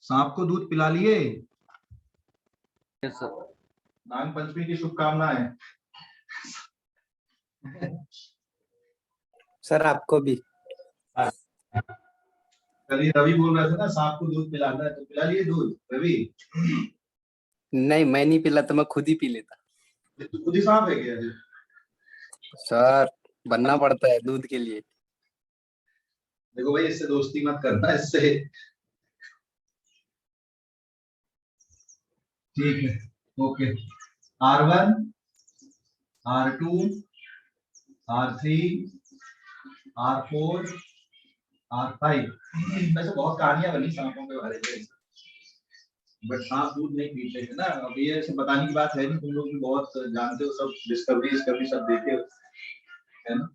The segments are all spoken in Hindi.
सांप को दूध पिला लिए? Yes sir. नाग पंचमी की शुभकामनाएं। सर आपको भी। कल ही रवि बोल रहे थे ना सांप को दूध पिलाना है, तो पिला लिए दूध रवि? नहीं, मैं नहीं पिला तो मैं खुद ही पी लेता। तो खुद ही सांप है क्या? सर बनना पड़ता है दूध के लिए। देखो भाई, इससे दोस्ती मत करना इससे। ठीक है, okay. R1, R2, R3, R4, R5। वैसे बहुत कहानियां बनी सांपों के बारे में, बट सांप दूध नहीं पीते हैं ना। अब ये ऐसे बताने की बात है नहीं, तुम लोग भी बहुत जानते हो, सब डिस्कवरी सब देखे हो, है ना।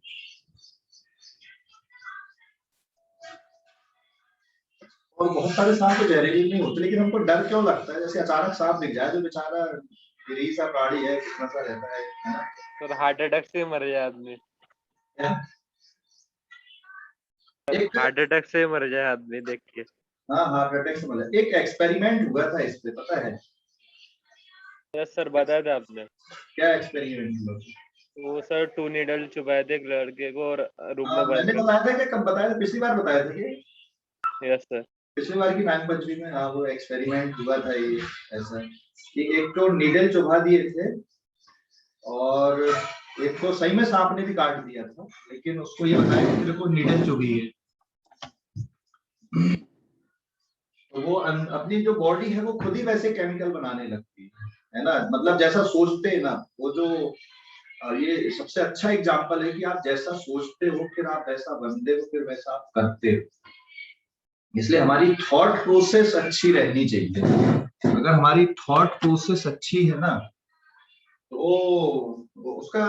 और बहुत सारे सांप तो जहरीले नहीं होते, लेकिन हमको डर क्यों लगता है? जैसे अचानक सांप दिख जाए तो बेचारा निरीह सा प्राणी है, कितना सा रहता है ना। सर हार्ट अटैक से मर जाए आदमी। हार्ट अटैक से मर जाए आदमी देख के। हाँ, हार्ट अटैक से मर जाए। एक एक्सपेरिमेंट हुआ था इस पे, पता है? यस सर, बताया था आपने। क्या एक्सपेरिमेंट हुआ? वो सर 2 नीडल चुभाए थे एक लड़के को और रूम में बंद मैंने कर। बताया था कि कब बताया था? पिछली बार बताया था कि यस सर। पिछली बार की नाग पंचमी में, हाँ, वो एक्सपेरिमेंट हुआ था ये। ऐसा कि एक तो नीडल चुभा दिए थे, और एक को सही में सांप ने भी काट दिया था, लेकिन उसको ये बताया कि तेरे को नीडल चुभी है। तो वो अपनी जो बॉडी है वो खुद ही वैसे केमिकल बनाने लगती है ना। मतलब जैसा सोचते हैं ना, वो जो ये सबसे अच्छा एग्जांपल है कि आप जैसा सोचते हो फिर आप वैसा बनते हो, फिर वैसा आप करते हो। इसलिए हमारी थॉट प्रोसेस अच्छी रहनी चाहिए। अगर हमारी थॉट प्रोसेस अच्छी है ना, तो उसका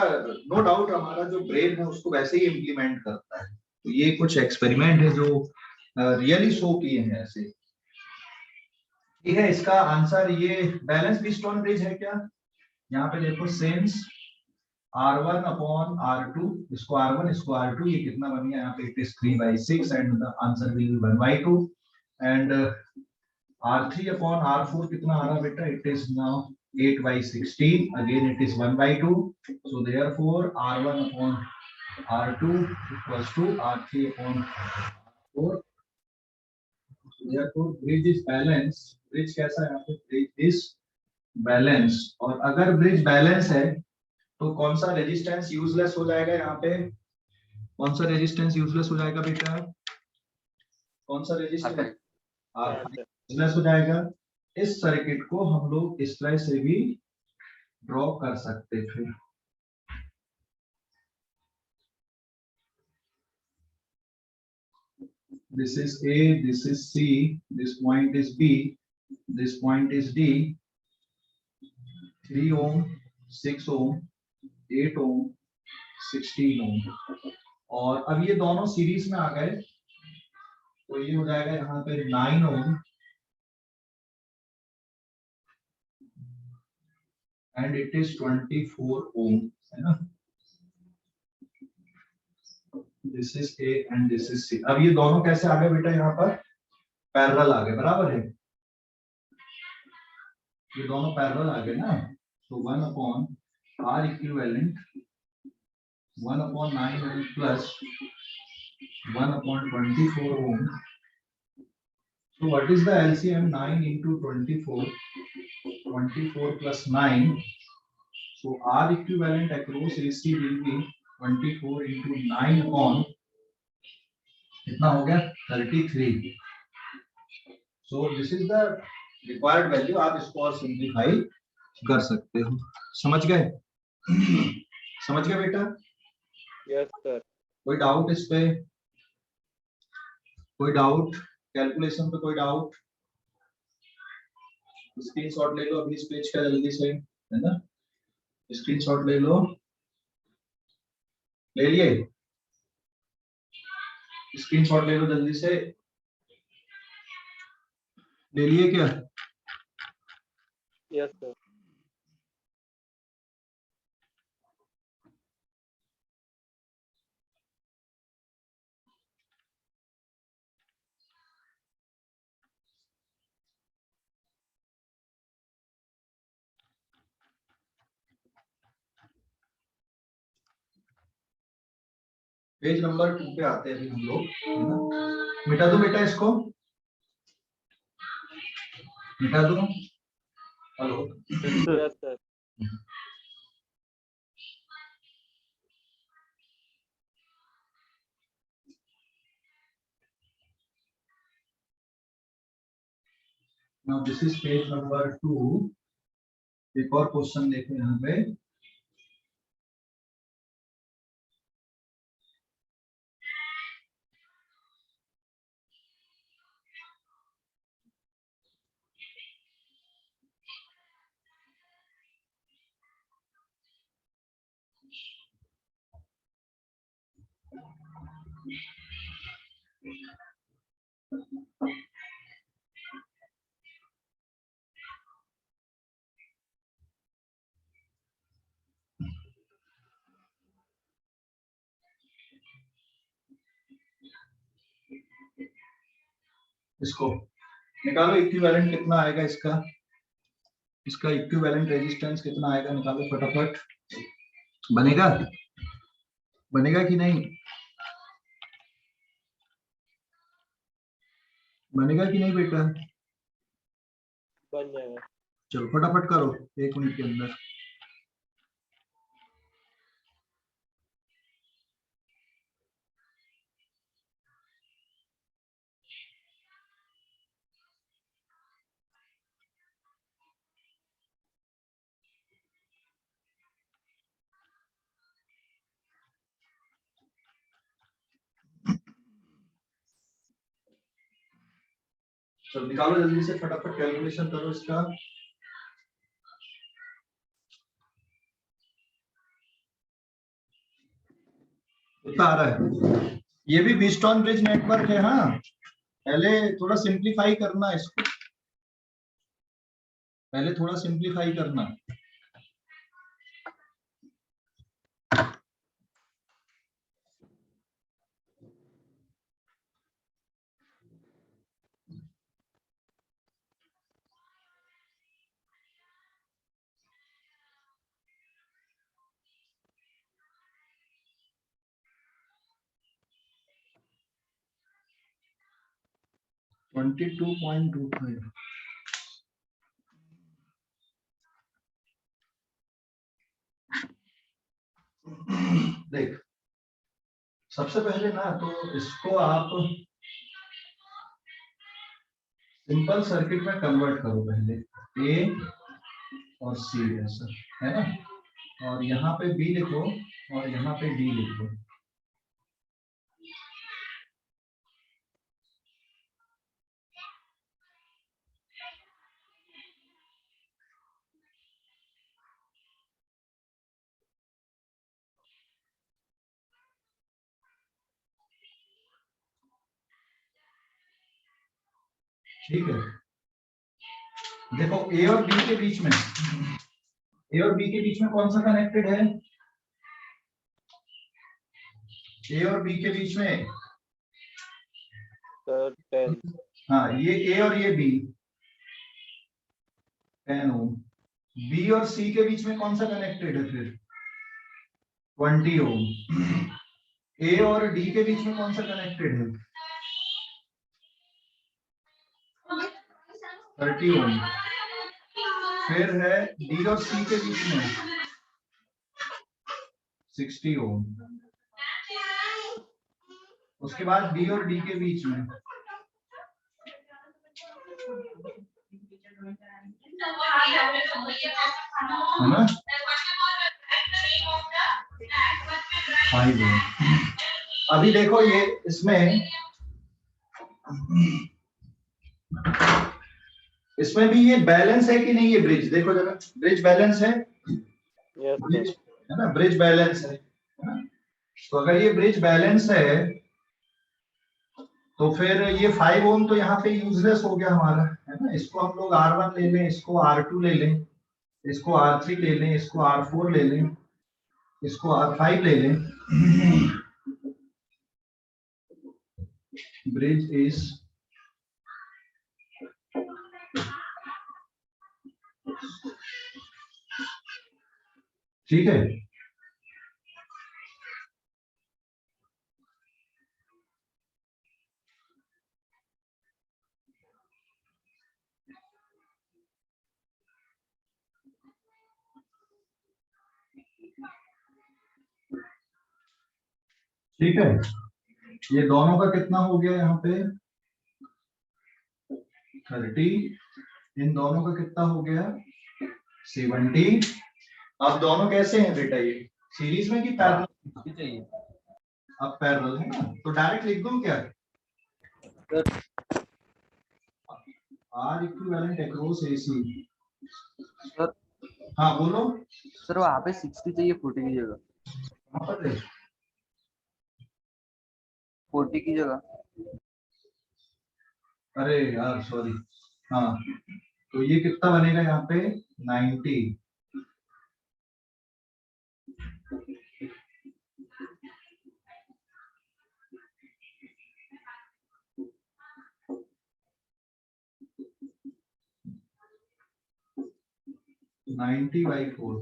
नो डाउट हमारा जो ब्रेन है उसको वैसे ही इम्प्लीमेंट करता है। तो ये कुछ एक्सपेरिमेंट है जो रियली शो किए हैं ऐसे। ठीक है, इसका आंसर ये बैलेंस व्हीटस्टोन ब्रिज है क्या? यहाँ पे देखो, सेंस R1 अपॉन R2, इसको R1 इसको R2, ये कितना बन गया यहाँ पे? It is 3/6 and the answer will be 1/2। And R3 upon R4 कितना आ रहा बेटा? It is now 8/16, again it is 1/2। So therefore R1 upon R2 equals to R3 upon R4। therefore bridge is balanced। Bridge कैसा है यहाँ पे? Bridge is balance. और अगर ब्रिज बैलेंस है तो कौन सा रेजिस्टेंस यूजलेस हो जाएगा यहाँ पे? कौन सा रेजिस्टेंस यूजलेस हो जाएगा बेटा? कौन सा रेजिस्टेंस यूजलेस हो जाएगा? इस सर्किट को हम लोग इस तरह से भी ड्रॉ कर सकते थे। This is A, this is C, this point is B, this point is D। 3 ohm, 6 ohm, 8 ohm, 16 ohm। और अब ये दोनों सीरीज में आ गए, तो ये हो जाएगा यहाँ पे 9 ohm and it is 24 ohm, है ना। This is A and this is C। अब ये दोनों कैसे आ गए बेटा? यहाँ पर पैरेलल आ गए, बराबर है। ये दोनों पैरेलल आ गए ना। तो 1 upon R equivalent 1 upon 9 ohm plus 1 upon 24 ohm। So what is the LCM? 9 into 24, 24 plus 9। So R equivalent across AC will be 24 into 9 upon कितना हो गया? 33। So this is the required value। आप इसको और सिंप्लीफाई कर सकते हो। समझ गए? समझ गए बेटा? Yes sir. कोई डाउट इस पे? कोई डाउट? कैलकुलेशन पे कोई डाउट? स्क्रीनशॉट ले लो अभी इस पेज का जल्दी से, है ना। स्क्रीनशॉट ले लो। ले लिए? स्क्रीनशॉट ले लो जल्दी से। ले लिए क्या? Yes sir. पेज नंबर 2 पे आते हैं अभी हम लोग, है ना। मिटा दो बेटा इसको, मिटा दो। Hello. Yes sir. Now this is page number 2। एक और क्वेश्चन देखो यहाँ पे। इसको निकालो, इक्विवेलेंट कितना आएगा इसका, इसका इक्विवेलेंट रेजिस्टेंस कितना आएगा, निकालो फटाफट। बनेगा, बनेगा कि नहीं, बनेगा कि नहीं बेटा? बन जाएगा। चलो फटाफट करो 1 मिनट के अंदर। चलो निकालो जल्दी से, फटाफट कैलकुलेशन करो इसका। कितना आ रहा है? ये भी व्हीटस्टोन ब्रिज नेटवर्क है। हाँ, पहले थोड़ा सिंप्लीफाई करना इसको, पहले थोड़ा सिंप्लीफाई करना। ट्वेंटी 22.25। देख, सबसे पहले ना तो इसको आप सिंपल सर्किट में कन्वर्ट करो पहले, ए और सी ऐसा, है ना, और यहाँ पे बी लिखो और यहाँ पे डी लिखो। ठीक है, देखो ए और बी के बीच में, ए और बी के बीच में कौन सा कनेक्टेड है? ए और बी के बीच में, सर 10। हाँ ये ए और ये बी 10 ओम। बी और सी के बीच में कौन सा कनेक्टेड है फिर? 20 ओम। ए और डी के बीच में कौन सा कनेक्टेड है? 30 ओम। फिर है डी और सी के बीच में 60 ओम। उसके बाद बी और डी के बीच में है ना 5 ओम। अभी देखो ये इसमें भी ये बैलेंस है कि नहीं, ये ब्रिज देखो जरा, ब्रिज बैलेंस है, यस ब्रिज सर। है ना, ब्रिज बैलेंस है ना? तो अगर ये ब्रिज बैलेंस है तो फिर ये 5 ओम तो यहाँ पे यूजलेस हो गया हमारा, है ना। इसको हम लोग R1 ले लें, इसको R2 ले लें, इसको R3 ले लें, इसको R4 ले लें, इसको R5 ले लें। ब्रिज इज ठीक है। ठीक है, ये दोनों का कितना हो गया यहाँ पे 30, इन दोनों का कितना हो गया 70। अब दोनों कैसे हैं बेटा, ये सीरीज में कि पैरेलल चाहिए? अब पैरेलल है ना, तो डायरेक्ट लिख दूं क्या R equivalent across AC. Sir हाँ बोलो। सर वहाँ पे 60 चाहिए 40 की जगह, कहाँ पर है? 40 की जगह। अरे यार सॉरी, हाँ तो ये कितना बनेगा यहाँ पे 90। नाइन्टी बाई 4,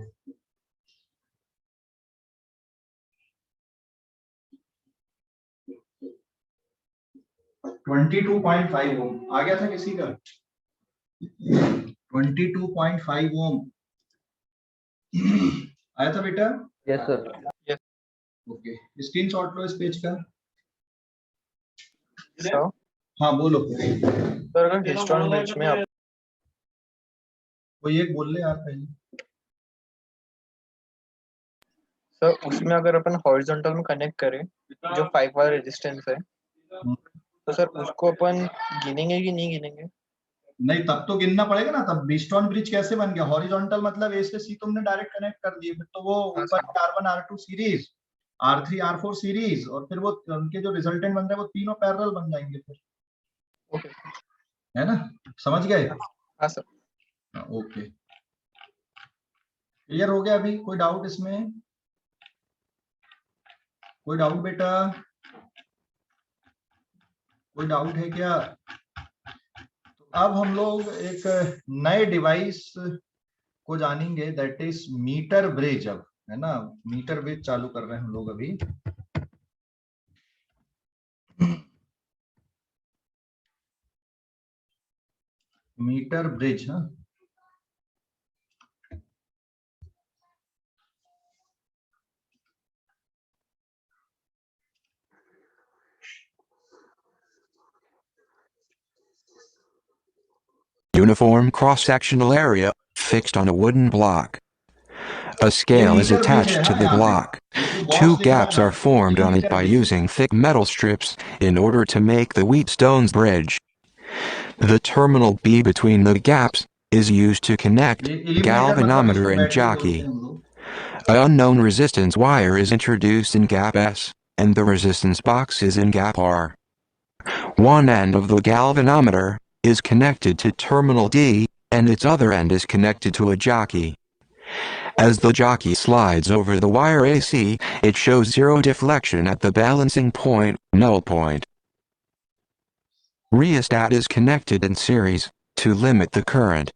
22.5 ओम आ गया था किसी का 22.5 ओम आया था बेटा? Yes sir. ओके, स्क्रीनशॉट लो इस पेज का। सर हाँ बोलो। अगर हिस्टोन ब्रिज में आप कोई एक बोल ले यार पहले। सर उसमें अगर अपन हॉरिजॉन्टल में कनेक्ट करें जो 5 वाला रेजिस्टेंस है, तो सर उसको अपन गिनेंगे कि नहीं गिनेंगे? नहीं तब तो गिनना पड़ेगा ना, तब बीस्टॉन ब्रिज कैसे बन गया? हॉरिजॉन्टल मतलब ए से सी तुमने डायरेक्ट कनेक्ट कर दिए, फिर तो वो ऊपर R1 R2 series, R3 R4 series, और फिर वो उनके जो रिजल्टेंट बन रहे हैं वो तीनों पैरेलल बन जाएंगे फिर। ओके, है ना, समझ गए? हाँ सर। ओके, क्लियर हो गया? अभी कोई डाउट इसमें? कोई डाउट बेटा? कोई डाउट है क्या? तो अब हम लोग एक नए डिवाइस को जानेंगे, दैट इज मीटर ब्रिज। अब है ना, मीटर ब्रिज चालू कर रहे हैं हम लोग अभी। मीटर ब्रिज, हाँ Uniform cross-sectional area fixed on a wooden block. A scale is attached to the block. Two gaps are formed on it by using thick metal strips in order to make the Wheatstone's bridge. The terminal B between the gaps is used to connect galvanometer and jockey. An unknown resistance wire is introduced in gap S, and the resistance box is in gap R. One end of the galvanometer is connected to terminal D, and its other end is connected to a jockey. As the jockey slides over the wire AC, it shows zero deflection at the balancing point, null point. Rheostat is connected in series to limit the current.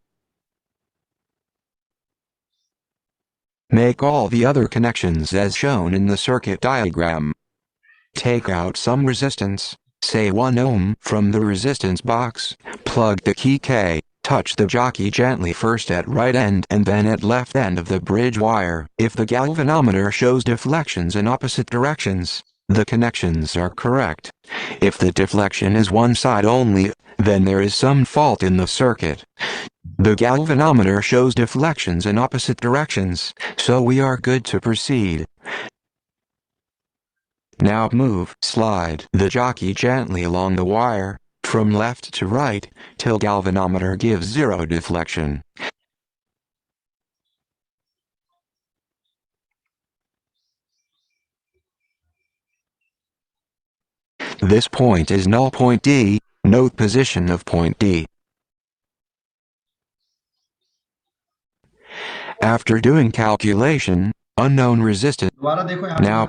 Make all the other connections as shown in the circuit diagram. Take out some resistance, say 1 ohm, from the resistance box, plug the key K, touch the jockey gently first at right end and then at left end of the bridge wire. If the galvanometer shows deflections in opposite directions, the connections are correct. If the deflection is one side only, then there is some fault in the circuit. The galvanometer shows deflections in opposite directions, so we are good to proceed. Now slide the jockey gently along the wire, from left to right, till galvanometer gives zero deflection. This point is null point D, note position of point D. After doing calculation, unknown resistance. Now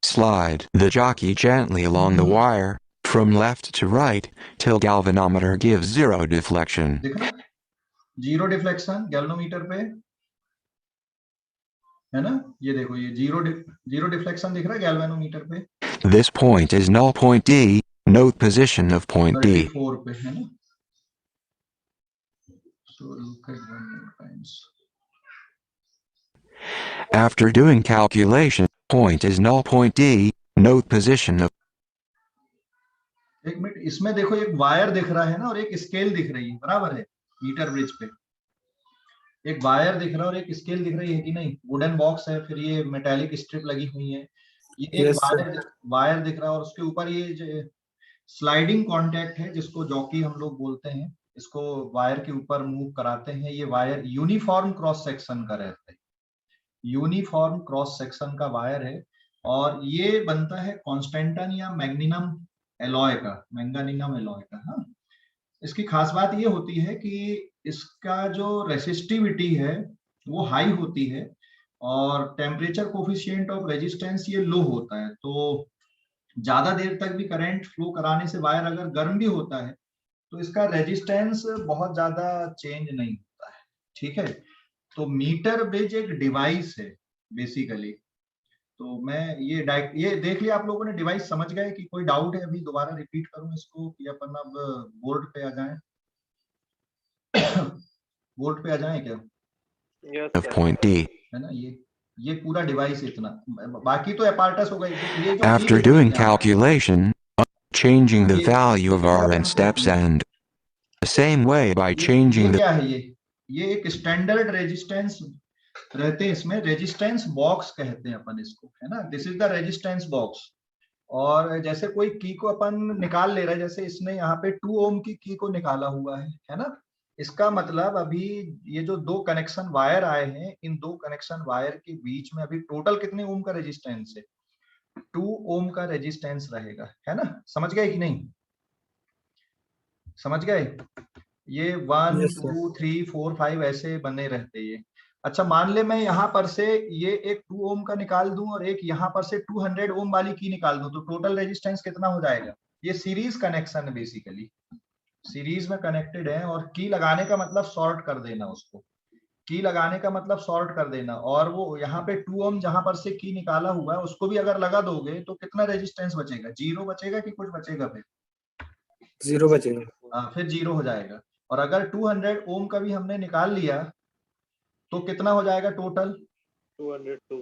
slide the jockey gently along the wire, from left to right, till galvanometer gives zero deflection. देखा, जीरो डिफ्लेक्शन गैल्वेनोमीटर पे है ना, ये देखो ये जीरो डिफ्लेक्शन दिख रहा है गैल्वेनोमीटर पे। This point is null point D, note position of point D. 34 पे है ना, so look at 1 more times. After doing calculation, point is null point D, Note position of एक मिनट, इसमें देखो एक वायर दिख रहा है ना और एक स्केल दिख रही है, बराबर है। मीटर ब्रिज पे एक वायर दिख रहा है और एक स्केल दिख रही है कि नहीं? वुडन बॉक्स है, फिर ये मेटालिक स्ट्रिप लगी हुई है, ये एक Yes, sir. वायर दिख रहा है और उसके ऊपर ये जो स्लाइडिंग कॉन्टैक्ट है जिसको जॉकी हम लोग बोलते हैं, इसको वायर के ऊपर मूव कराते हैं। ये वायर यूनिफॉर्म क्रॉस सेक्शन का रहता है, यूनिफॉर्म क्रॉस सेक्शन का वायर है और ये बनता है कॉन्स्टेंटन या मैग्नीनम एलॉय का, मैंगानीनम एलॉय का। हाँ, इसकी खास बात ये होती है कि इसका जो रेसिस्टिविटी है वो हाई होती है और टेम्परेचर कोफिशिएंट ऑफ रेजिस्टेंस ये लो होता है। तो ज्यादा देर तक भी करंट फ्लो कराने से वायर अगर गर्म भी होता है तो इसका रेजिस्टेंस बहुत ज्यादा चेंज नहीं होता है। ठीक है, तो मीटर ब्रिज एक डिवाइस है बेसिकली। तो मैं ये देख लिया आप लोगों ने, डिवाइस समझ गए कि कोई डाउट है? अभी दोबारा रिपीट करूं इसको कि अपन अब बोर्ड पे आ जाएं? बोर्ड पे आ जाएं क्या? Yes, of sir. point D. है ना, ये पूरा डिवाइस इतना, बाकी तो अपार्टस हो गई। ये जो After key doing देखो यहाँ पे, calculation, changing the ये value of R upon and को steps and the same way by changing ये the क्या है? ये एक स्टैंडर्ड रेजिस्टेंस रहते हैं इसमें, रेजिस्टेंस बॉक्स कहते हैं अपन इसको, है ना। This is the resistance box. और जैसे कोई की को अपन निकाल ले रहा है, जैसे इसने यहाँ पे 2 ओम की को निकाला हुआ है ना। इसका मतलब अभी ये जो 2 कनेक्शन वायर आए हैं, इन 2 कनेक्शन वायर के बीच में अभी टोटल कितने ओम का रेजिस्टेंस है? 2 ओम का रेजिस्टेंस रहेगा, है ना। समझ गए कि नहीं? समझ गए? ये 1 Yes, sir. 2 3 4 5 ऐसे बने रहते हैं ये। अच्छा, मान ले मैं यहाँ पर से ये एक 2 ओम का निकाल दूं और एक यहाँ पर से 200 ओम वाली की निकाल दूं, तो टोटल रेजिस्टेंस कितना हो जाएगा? ये सीरीज कनेक्शन है बेसिकली, सीरीज में कनेक्टेड है। और की लगाने का मतलब शॉर्ट कर देना उसको, की लगाने का मतलब शॉर्ट कर देना। और वो यहाँ पे 2 ओम जहां पर से की निकाला हुआ है उसको भी अगर लगा दोगे तो कितना रेजिस्टेंस बचेगा? 0 बचेगा कि कुछ बचेगा? फिर 0 बचेगा. फिर 0 हो जाएगा। और अगर 200 ओम का भी हमने निकाल लिया तो कितना हो जाएगा टोटल? 202.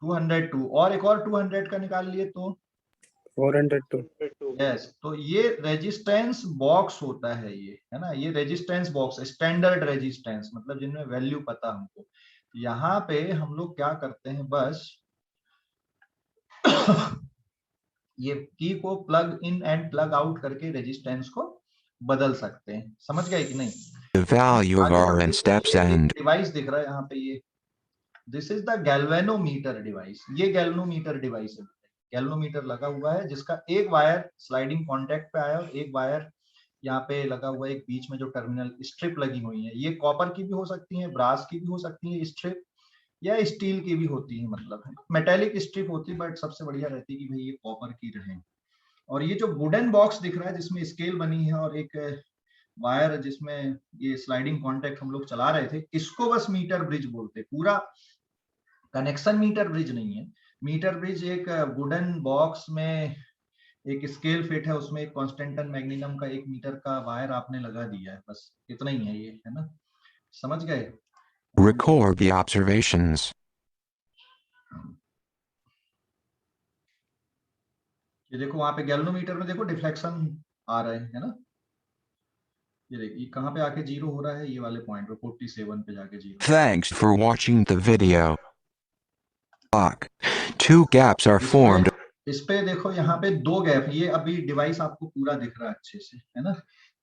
202। और एक और 200 का निकाल लिए तो 402. यस। तो ये रेजिस्टेंस बॉक्स होता है, ये है ना, ये रेजिस्टेंस बॉक्स, स्टैंडर्ड रेजिस्टेंस, मतलब जिनमें वैल्यू पता हमको। यहाँ पे हम लोग क्या करते हैं, बस ये की को plug in and plug out करके रेजिस्टेंस को बदल सकते हैं। समझ गए कि नहीं? the value of R and steps and device दिख रहा है यहाँ पे, ये this is the galvanometer device. ये गैल्वेनोमीटर डिवाइस है, गैल्वेनोमीटर लगा हुआ है जिसका एक वायर स्लाइडिंग कॉन्टैक्ट पे आया और एक वायर यहाँ पे लगा हुआ है, एक बीच में जो टर्मिनल स्ट्रिप लगी हुई है। ये कॉपर की भी हो सकती है, ब्रास की भी हो सकती है स्ट्रिप, या स्टील की भी होती है, मतलब है मेटेलिक स्ट्रिप होती है, बट सबसे बढ़िया रहती है कि भाई ये कॉपर की रहे। और ये जो वुडन बॉक्स दिख रहा है जिसमें स्केल बनी है और एक वायर जिसमें ये स्लाइडिंग कॉन्टैक्ट हम लोग चला रहे थे, इसको बस मीटर ब्रिज बोलते हैं। पूरा कनेक्शन मीटर ब्रिज नहीं है। मीटर ब्रिज एक वुडन बॉक्स में एक स्केल फिट है, उसमें एक कॉन्स्टेंटन मैग्नीनम का 1 मीटर का वायर आपने लगा दिया है, बस इतना ही है ये, है ना। समझ गए? record the observations. ये देखो वहां पे गैल्वेनोमीटर में देखो डिफ्लेक्शन आ रहा है ना। ये देखिए कहाँ पे आके 0 हो रहा है, ये वाले पॉइंट पे 47 पे जाके 0। Thanks for watching the video. Block. 2 gaps are formed. इस पे देखो यहाँ पे 2 गैप, ये अभी डिवाइस आपको पूरा दिख रहा है अच्छे से, है ना।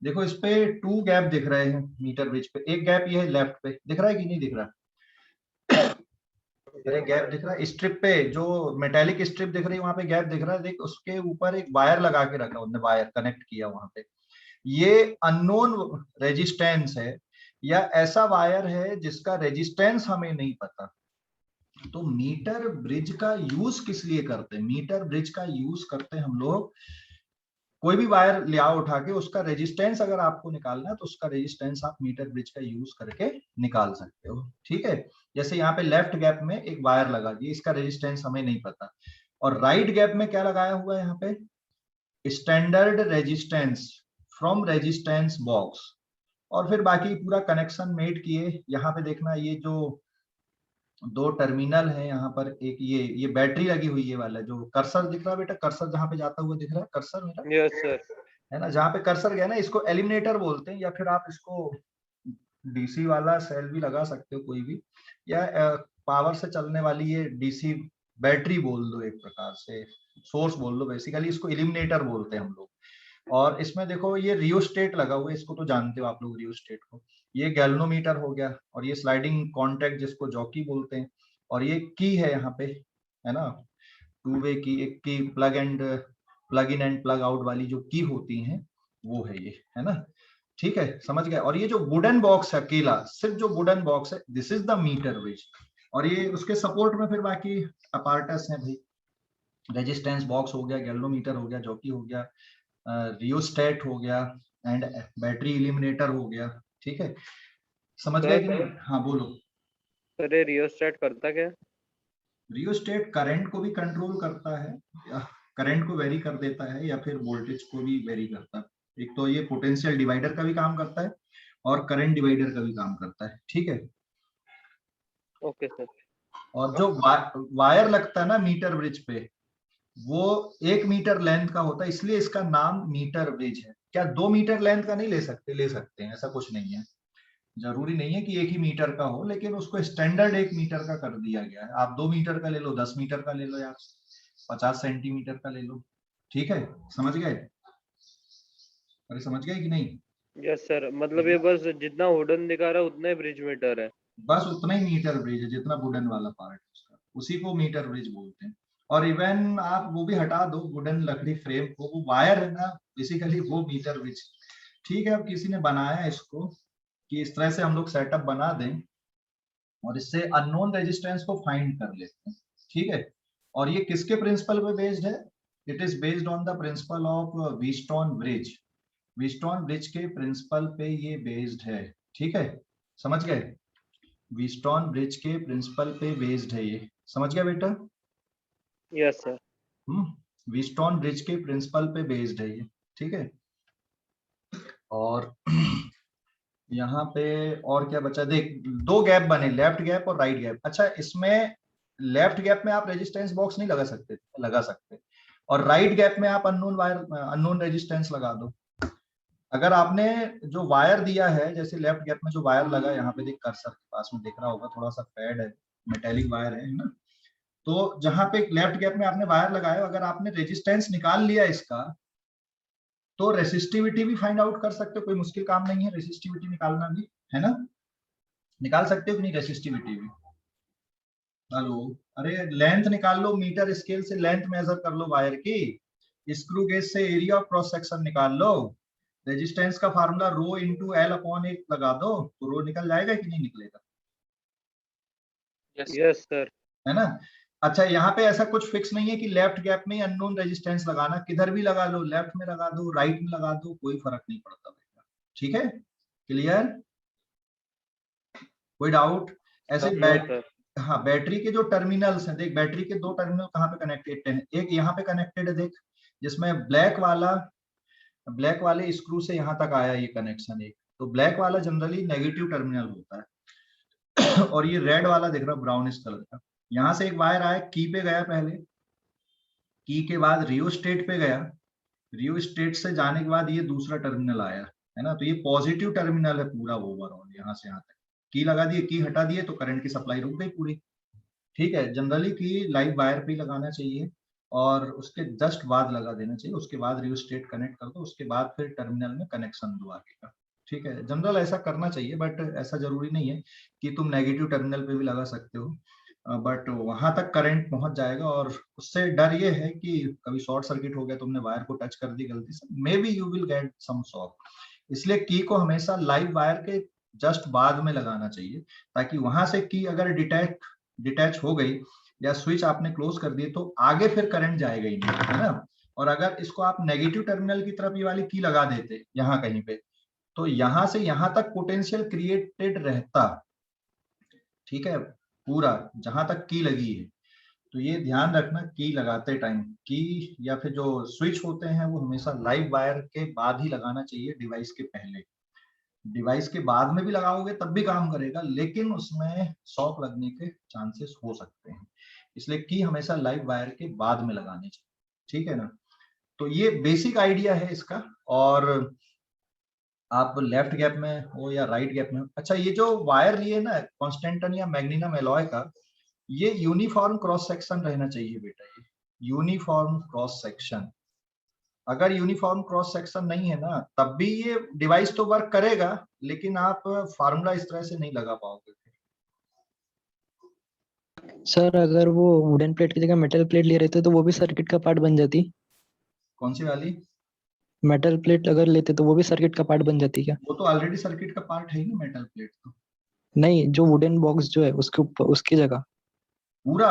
देखो इस पे 2 गैप दिख रहे हैं मीटर ब्रिज पे। एक गैप ये है लेफ्ट पे, दिख रहा है कि नहीं दिख रहा? एक गैप दिख रहा है स्ट्रिप पे, जो मेटालिक स्ट्रिप दिख रही है वहां पे गैप दिख रहा है। देख उसके ऊपर एक वायर लगा के रखा, उन्होंने वायर कनेक्ट किया वहां पे। ये अननोन रेजिस्टेंस है या ऐसा वायर है जिसका रेजिस्टेंस हमें नहीं पता। तो मीटर ब्रिज का यूज किस लिए करते हैं? मीटर ब्रिज का यूज करते हैं हम लोग, कोई भी वायर ले आओ उठा के, उसका रेजिस्टेंस अगर आपको निकालना है तो उसका रेजिस्टेंस आप मीटर ब्रिज का यूज करके निकाल सकते हो। ठीक है, जैसे यहाँ पे लेफ्ट गैप में एक वायर लगा दिया, इसका रेजिस्टेंस हमें नहीं पता। और राइट गैप में क्या लगाया हुआ है यहाँ पे? Standard resistance from resistance box. और फिर बाकी पूरा कनेक्शन मेड किए। यहाँ पे देखना, ये जो दो टर्मिनल है यहाँ पर, एक ये बैटरी लगी हुई है वाला जो कर्सर दिख रहा है बेटा, कर्सर जहाँ पे जाता हुआ दिख रहा है कर्सर मेरा, यस सर। है ना, जहाँ पे कर्सर गया ना इसको एलिमिनेटर बोलते हैं, या फिर आप इसको डीसी वाला सेल भी लगा सकते हो कोई भी, या पावर से चलने वाली ये डीसी बैटरी बोल दो, एक प्रकार से सोर्स बोल दो, बेसिकली इसको इल्यूमिनेटर बोलते हैं हम लोग। और इसमें देखो ये रियोस्टेट लगा हुआ है, इसको तो जानते हो आप लोग रियोस्टेट को, ये गैल्वेनोमीटर हो गया, और ये स्लाइडिंग कॉन्टैक्ट जिसको जॉकी बोलते हैं, और ये की है यहाँ पे, है ना, टू वे की, एक की plug in and plug out वाली जो की होती हैं वो है ये, है ना, ठीक है, समझ गए। और ये जो वुडन बॉक्स है अकेला, सिर्फ जो वुडन बॉक्स है, this is the metre bridge. और ये उसके सपोर्ट में फिर बाकी अपार्टस है भाई, रेजिस्टेंस बॉक्स हो गया, गैल्वेनोमीटर हो गया, जॉकी हो गया, रियोस्टेट हो गया, एंड बैटरी इल्यूमिनेटर हो गया, ठीक है, समझ गए कि नहीं? हाँ बोलो। सर ये रियोस्टेट करता क्या? रियोस्टेट करंट को भी कंट्रोल करता है, या करंट को वेरी कर देता है, या फिर वोल्टेज को भी वेरी करता है। एक तो ये पोटेंशियल डिवाइडर का भी काम करता है, और करंट डिवाइडर का भी काम करता है, ठीक है। Okay sir. और जो वायर लगता है ना मीटर ब्रिज पे, वो 1 मीटर लेंथ का होता है, इसलिए इसका नाम मीटर ब्रिज है। क्या 2 मीटर लेंथ का नहीं ले सकते? ले सकते हैं, ऐसा कुछ नहीं है, जरूरी नहीं है कि 1 ही मीटर का हो, लेकिन उसको स्टैंडर्ड 1 मीटर का कर दिया गया है। आप 2 मीटर का ले लो, 10 मीटर का ले लो, यार 50 सेंटीमीटर का ले लो, ठीक है, समझ गए? अरे समझ गए कि नहीं? यस सर, मतलब ये बस जितना वुडन दिखा रहा है उतना ही ब्रिज मीटर है। बस उतना ही मीटर ब्रिज है, जितना वुडन वाला पार्ट है उसका, उसी को मीटर ब्रिज बोलते हैं। और इवन आप वो भी हटा दो, वुडन लकड़ी फ्रेम को, वो वायर है ना, बेसिकली वो मीटर ब्रिज, ठीक है। अब किसी ने बनाया इसको कि इस तरह से हम लोग सेटअप बना दें, और इससे अननोन रेजिस्टेंस को फाइंड कर लेते हैं, ठीक है। और ये किसके प्रिंसिपल पे बेस्ड है? It is based on the principle of Wheatstone bridge. Wheatstone bridge के प्रिंसिपल पे ये बेस्ड है, ठीक है, समझ गए? व्हीटस्टोन ब्रिज के प्रिंसिपल पे बेस्ड है ये, समझ गया बेटा? Yes sir. व्हीटस्टोन ब्रिज के प्रिंसिपल पे बेस्ड है ये, ठीक है। और यहाँ पे और क्या बचा, देख 2 गैप बने, लेफ्ट गैप और राइट गैप। अच्छा, इसमें लेफ्ट गैप में आप रेजिस्टेंस बॉक्स नहीं लगा सकते, और राइट गैप में आप अननोन रेजिस्टेंस लगा दो। अगर आपने जो वायर दिया है, जैसे लेफ्ट गैप में जो वायर लगा, यहाँ पे देख कर्सर के पास में दिख रहा होगा, थोड़ा सा फेड है, मेटेलिक वायर है ना, तो जहां पे लेफ्ट गैप में आपने वायर लगाया, अगर आपने रेजिस्टेंस निकाल लिया इसका, तो रेसिस्टिविटी भी फाइंड आउट कर सकते हो, कोई मुश्किल काम नहीं है रेसिस्टिविटी निकालना भी, है ना, निकाल सकते हो कि नहीं रेसिस्टिविटी भी? हेलो, अरे लेंथ निकाल लो, मीटर स्केल से लेंथ मेजर कर लो वायर की, स्क्रू गेज से एरिया ऑफ क्रॉस सेक्शन निकाल लो, रेजिस्टेंस का फार्मूला रो इंटू एल अपॉन 1 लगा दो, तो रो निकल जाएगा कि नहीं निकलेगा? Yes sir. है ना। अच्छा, यहाँ पे ऐसा कुछ फिक्स नहीं है कि लेफ्ट गैप में अननोन रेजिस्टेंस लगाना, किधर भी लगा लो, लेफ्ट में लगा दो, राइट में लगा दो, कोई फर्क नहीं पड़ता बेटा, ठीक है, क्लियर? कोई डाउट? ऐसे हाँ, बैटरी के जो टर्मिनल्स हैं, देख बैटरी के 2 टर्मिनल कहाँ पे कनेक्टेड हैं, एक यहाँ पे कनेक्टेड है, देख जिसमें ब्लैक वाले स्क्रू से यहाँ तक आया ये कनेक्शन एक, तो ब्लैक वाला जनरली नेगेटिव टर्मिनल होता है और ये रेड वाला देख रहा ब्राउनिश कलर का, यहाँ से एक वायर आया, की पे गया, पहले की के बाद रियोस्टेट पे गया, रियोस्टेट से जाने के बाद ये दूसरा टर्मिनल आया, है ना, तो ये पॉजिटिव टर्मिनल है पूरा ओवरऑल, यहाँ से यहाँ तक की लगा दिए, की हटा दिए तो करंट की सप्लाई रुक गई पूरी, ठीक है। जनरली की लाइव वायर पे लगाना चाहिए, और उसके जस्ट बाद लगा देना चाहिए, उसके बाद रियोस्टेट कनेक्ट कर दो, उसके बाद फिर टर्मिनल में कनेक्शन दो आगे का, ठीक है। जनरल ऐसा करना चाहिए, बट ऐसा जरूरी नहीं है कि तुम नेगेटिव टर्मिनल पे भी लगा सकते हो, बट वहां तक करंट पहुंच जाएगा, और उससे डर ये है कि कभी शॉर्ट सर्किट हो गया, तुमने वायर को टच कर दी गलती से, may be you will get some shock, इसलिए की को हमेशा लाइव वायर के जस्ट बाद में लगाना चाहिए, ताकि वहां से की अगर डिटैच हो गई या स्विच आपने क्लोज कर दिए, तो आगे फिर करंट जाएगा ही नहीं, है ना। और अगर इसको आप नेगेटिव टर्मिनल की तरफ ये वाली की लगा देते यहाँ कहीं पे, तो यहाँ से यहाँ तक पोटेंशियल क्रिएटेड रहता, ठीक है, पूरा जहां तक की लगी है। तो ये ध्यान रखना, की लगाते टाइम की या फिर जो स्विच होते हैं वो हमेशा लाइव वायर के बाद ही लगाना चाहिए, डिवाइस के पहले, डिवाइस के बाद में भी लगाओगे तब भी काम करेगा, लेकिन उसमें शॉक लगने के चांसेस हो सकते हैं, इसलिए की हमेशा लाइव वायर के बाद में लगानी चाहिए, ठीक है ना। तो ये बेसिक आइडिया है इसका। और आप लेफ्ट गैप में हो या राइट गैप में हो, अच्छा ये जो वायर लिए ना कॉन्स्टेंटन या मैग्नीनम एलॉय का, ये यूनिफॉर्म क्रॉस सेक्शन रहना चाहिए बेटा, ये यूनिफॉर्म क्रॉस सेक्शन। अगर यूनिफॉर्म क्रॉस सेक्शन नहीं है ना, तब भी ये डिवाइस तो वर्क करेगा, लेकिन आप फार्मूला इस तरह से नहीं लगा पाओगे। सर अगर वो वुडन प्लेट की जगह मेटल प्लेट ले रहे थे तो वो भी सर्किट का पार्ट बन जाती? कौन सी वाली? मेटल प्लेट अगर लेते तो वो भी सर्किट का पार्ट बन जाती क्या? वो तो ऑलरेडी सर्किट का पार्ट है ही ना, मेटल प्लेट तो। नहीं, जो वुडन बॉक्स जो है उसके ऊपर उसकी जगह। पूरा?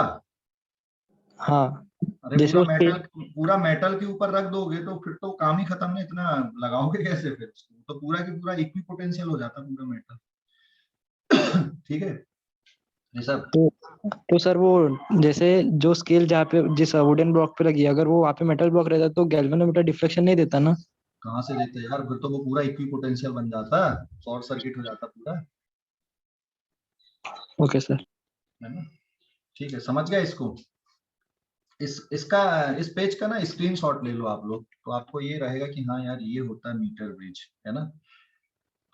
हाँ, अरे जैसे पूरा उस मेटल, पूरा मेटल के ऊपर रख दोगे तो फिर तो काम ही खत्म है, इतना लगाओगे कैसे फिर उसको? तो पूरा की पूरा इक्वी पोटेंशियल हो जाता पूरा मेटल। ठीक है ये सब। तो सर वो जैसे जो स्केल जहाँ पे जिस वुडन ब्लॉक पे लगी है, अगर वो वहाँ पे मेटल ब्लॉक रहता तो गैल्वेनोमीटर डिफ्लेक्शन नहीं देता ना? कहाँ से देते यार, फिर तो वो पूरा इक्वी पोटेंशियल बन जाता, शॉर्ट सर्किट हो जाता पूरा, ओके सर। है ना। ठीक है, समझ गए इसको। इसका इस पेज का ना स्क्रीनशॉट ले लो आप लोग, तो आपको ये रहेगा कि हाँ यार ये होता है मीटर ब्रिज, है ना।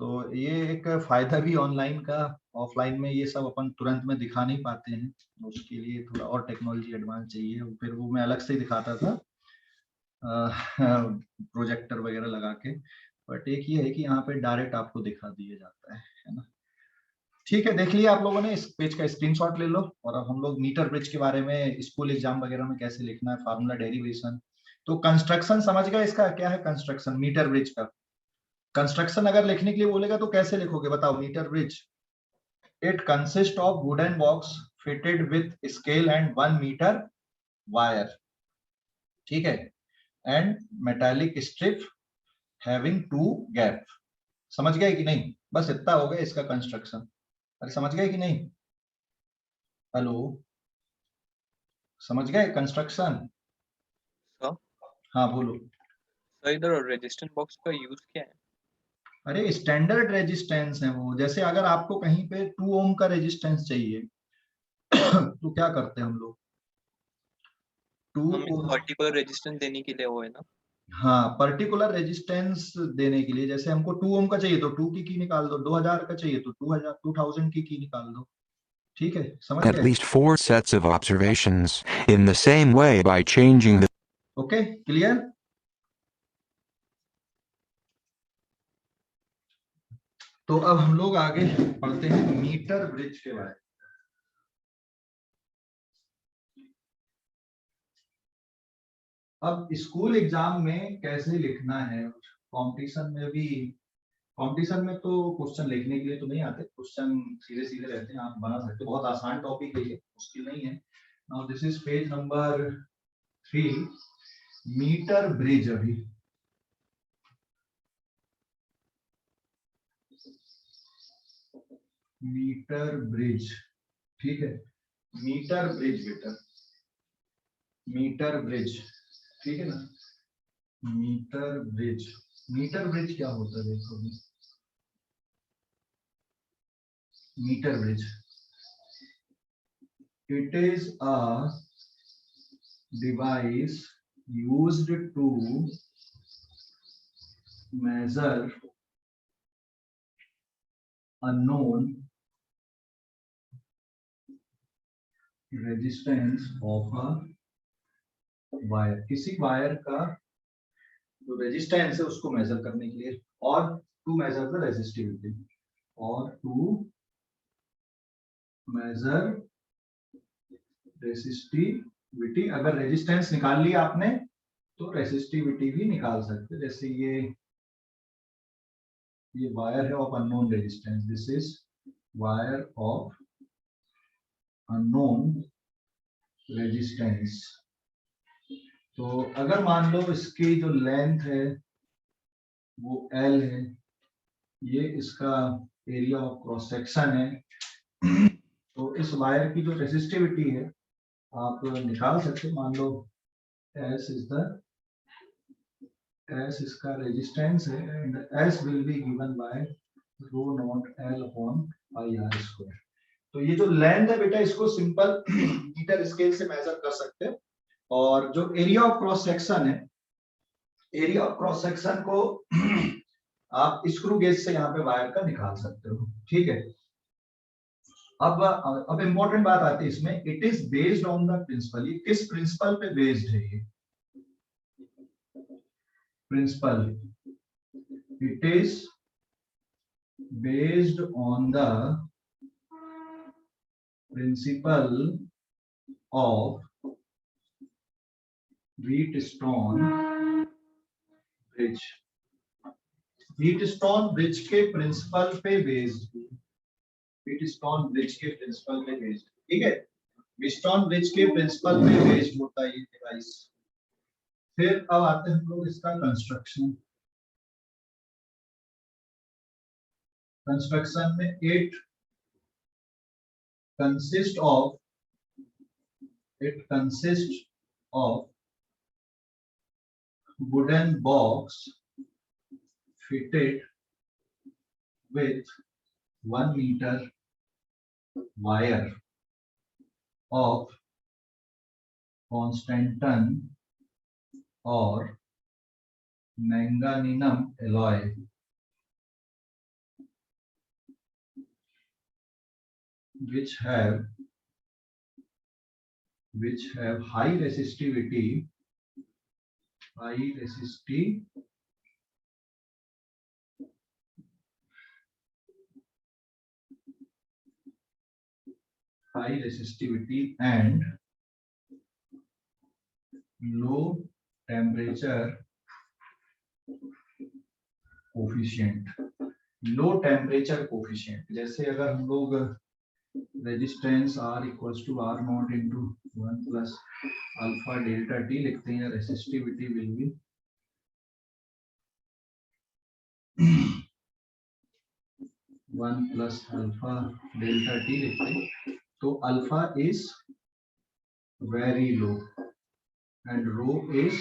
तो ये एक फायदा भी ऑनलाइन का, ऑफलाइन में ये सब अपन तुरंत में दिखा नहीं पाते हैं, उसके लिए थोड़ा और टेक्नोलॉजी एडवांस चाहिए, फिर वो मैं अलग से दिखाता था प्रोजेक्टर वगैरह लगा के, बट एक ये है कि यहाँ पे डायरेक्ट आपको दिखा दिया जाता है ना। ठीक है, देख लिया आप लोगों ने, इस पेज का स्क्रीनशॉट ले लो। और अब हम लोग मीटर ब्रिज के बारे में स्कूल एग्जाम वगैरह में कैसे लिखना है, फार्मूला डेरिवेशन। तो कंस्ट्रक्शन समझ गए, इसका क्या है कंस्ट्रक्शन मीटर ब्रिज का। कंस्ट्रक्शन अगर लिखने के लिए बोलेगा तो कैसे लिखोगे बताओ, metre bridge. It consist of wooden box fitted with scale and 1 metre wire, ठीक है, and metallic strip having 2 gap. समझ गए कि नहीं? बस इतना हो गया इसका कंस्ट्रक्शन। अरे समझ गए कि नहीं? हेलो, समझ गए कंस्ट्रक्शन? सर हाँ बोलो। सर इधर रेजिस्टेंस बॉक्स का यूज क्या है? अरे स्टैंडर्ड रेजिस्टेंस है वो, जैसे अगर आपको कहीं पे 2 ओम का रेजिस्टेंस चाहिए तो क्या करते हैं हम लोग, 2 हमें ओम। पर्टिकुलर रेजिस्टेंस देने के लिए वो है ना? हाँ, पर्टिकुलर रेजिस्टेंस देने के लिए, जैसे हमको 2 ओम का चाहिए तो 2 की निकाल दो, 2000 का चाहिए तो 2000 की निकाल दो, ठीक है, समझ At गए? least 4 sets of observations in the same way by changing the okay, clear. तो अब हम लोग आगे पढ़ते हैं मीटर ब्रिज के बारे में। अब स्कूल एग्जाम में कैसे लिखना है, कंपटीशन में भी, कंपटीशन में तो क्वेश्चन लिखने के लिए तो नहीं आते, क्वेश्चन सीधे सीधे रहते हैं, आप बना सकते हो, बहुत आसान टॉपिक है ये, मुश्किल नहीं है। Now this is page number 3, metre bridge. अभी मीटर ब्रिज, ठीक है, मीटर ब्रिज बेटा, मीटर ब्रिज, ठीक है ना। मीटर ब्रिज, मीटर ब्रिज क्या होता है देखो अभी। Metre bridge, it is a device used to measure a known resistance of a wire, किसी वायर का जो रेजिस्टेंस है उसको मेजर करने के लिए, और टू मेजर द रेजिस्टिविटी, और टू मेजर रेजिस्टिविटी। अगर रेजिस्टेंस निकाल लिया आपने तो रेजिस्टिविटी भी निकाल सकते, जैसे ये वायर है of unknown resistance, this is wire of unknown resistance. तो अगर मान लो इसकी जो लेंथ है वो L है, ये इसका एरिया ऑफ क्रॉस सेक्शन है, तो इस वायर की जो रेजिस्टिविटी है आप निकाल सकते हो। मान लो S इसका रेजिस्टेंस है, and S will be given by rho naught L upon pi R square. तो ये जो लेंथ है बेटा इसको सिंपल मीटर स्केल से मेजर कर सकते हैं। और जो एरिया ऑफ क्रॉस सेक्शन है, एरिया ऑफ क्रॉस सेक्शन को आप स्क्रू गेज से यहाँ पे वायर का निकाल सकते हो। ठीक है, अब इंपॉर्टेंट बात आती है इसमें, it is based on the principle. ये किस प्रिंसिपल पे बेस्ड है? ये principle, it is based on the principle of Wheatstone bridge. Wheatstone bridge के प्रिंसिपल पे बेस्ड, व्हीटस्टोन ब्रिज के प्रिंसिपल पे बेस्ड। ठीक है, व्हीटस्टोन ब्रिज के प्रिंसिपल पे बेस्ड होता है ये डिवाइस। फिर अब आते हैं हम लोग इसका कंस्ट्रक्शन। कंस्ट्रक्शन में it consist of wooden box fitted with 1 meter wire of Constantan or manganesium alloy, which have high resistivity, and low temperature coefficient. Low temperature coefficient, जैसे अगर हम लोग resistance R equals to R naught into 1 plus alpha delta T लिखते हैं, resistivity will be 1 plus alpha delta T लिखते हैं, तो alpha is very low and rho is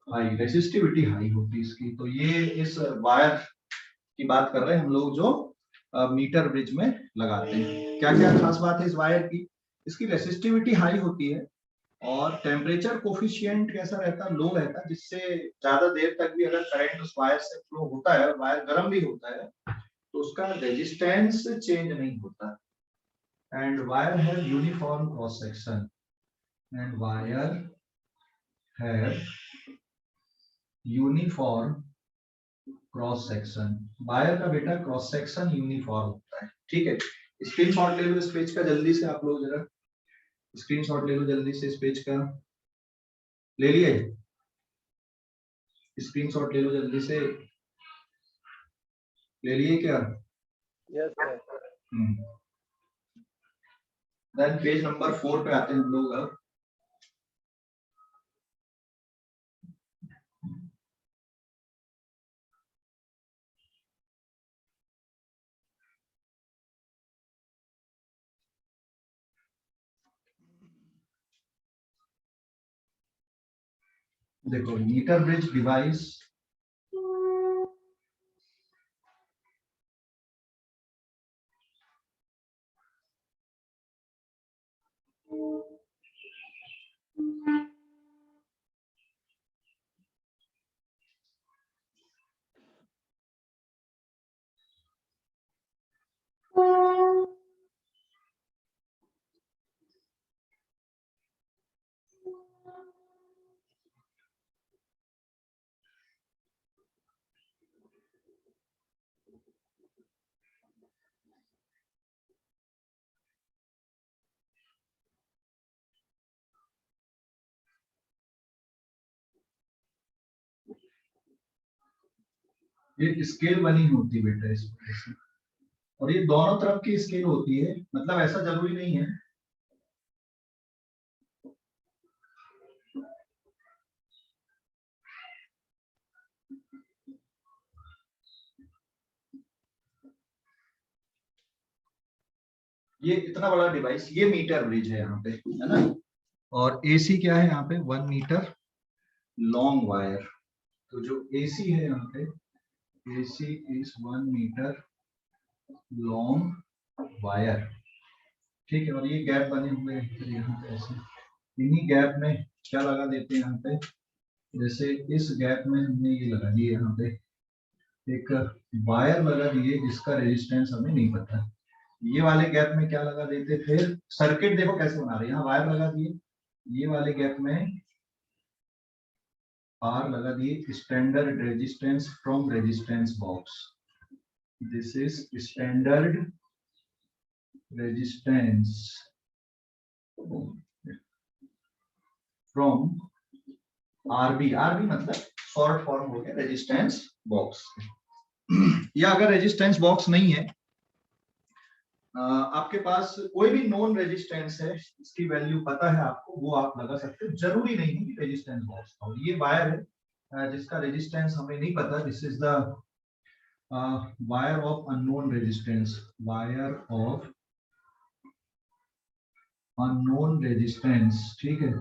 high, resistivity high होती है इसकी। तो ये इस वायर की बात कर रहे हैं हम लोग जो मीटर ब्रिज में लगाते हैं। क्या क्या खास बात है इस वायर की? इसकी रेसिस्टिविटी हाई होती है और टेम्परेचर कोफिशिएंट कैसा रहता है? लो रहता है, जिससे ज्यादा देर तक भी अगर करंट उस वायर से फ्लो होता है, वायर गर्म भी होता है, तो उसका रेजिस्टेंस चेंज नहीं होता। And wire have uniform cross section, and wire have uniform cross section. Wire का बेटा क्रॉस सेक्शन यूनिफॉर्म होता है। ठीक है, स्क्रीनशॉट ले लो इस पेज का जल्दी से, आप लोग जरा स्क्रीनशॉट ले लो जल्दी से इस पेज का। ले लिए? स्क्रीनशॉट ले लो जल्दी से, ले लिए क्या? Yes sir. Then page number 4 पे आते हैं हम लोग। अब देखो, मीटर ब्रिज डिवाइस ये स्केल बनी होती बेटा इस वजह से, और ये दोनों तरफ की स्केल होती है, मतलब ऐसा जरूरी नहीं है। ये इतना बड़ा डिवाइस, ये मीटर ब्रिज है यहाँ पे, है ना। और एसी क्या है यहाँ पे? 1 मीटर लॉन्ग वायर। तो जो एसी है यहाँ पे AC is 1 metre long wire, ठीक है। और ये गैप बने हुए हैं फिर यहाँ पे ऐसे, इन्हीं गैप में क्या लगा देते हैं यहाँ पे, जैसे इस गैप में हमने ये लगा दिए, यहाँ पे एक वायर लगा दिए जिसका रेजिस्टेंस हमें नहीं पता। ये वाले गैप में क्या लगा देते, फिर सर्किट देखो कैसे बना रहे हैं, यहाँ वायर लगा दिए, ये वाले गैप में आर लगा दिए, standard resistance from resistance box, this is standard resistance from RB, RB मतलब शॉर्ट फॉर्म हो गया रेजिस्टेंस बॉक्स। या अगर रेजिस्टेंस बॉक्स नहीं है, आपके पास कोई भी नॉन रेजिस्टेंस है, इसकी वैल्यू पता है आपको, वो आप लगा सकते हो, जरूरी नहीं है कि रेजिस्टेंस बॉक्स का। ये वायर है जिसका रेजिस्टेंस हमें नहीं पता, this is the wire of unknown resistance, wire of unknown resistance, ठीक है।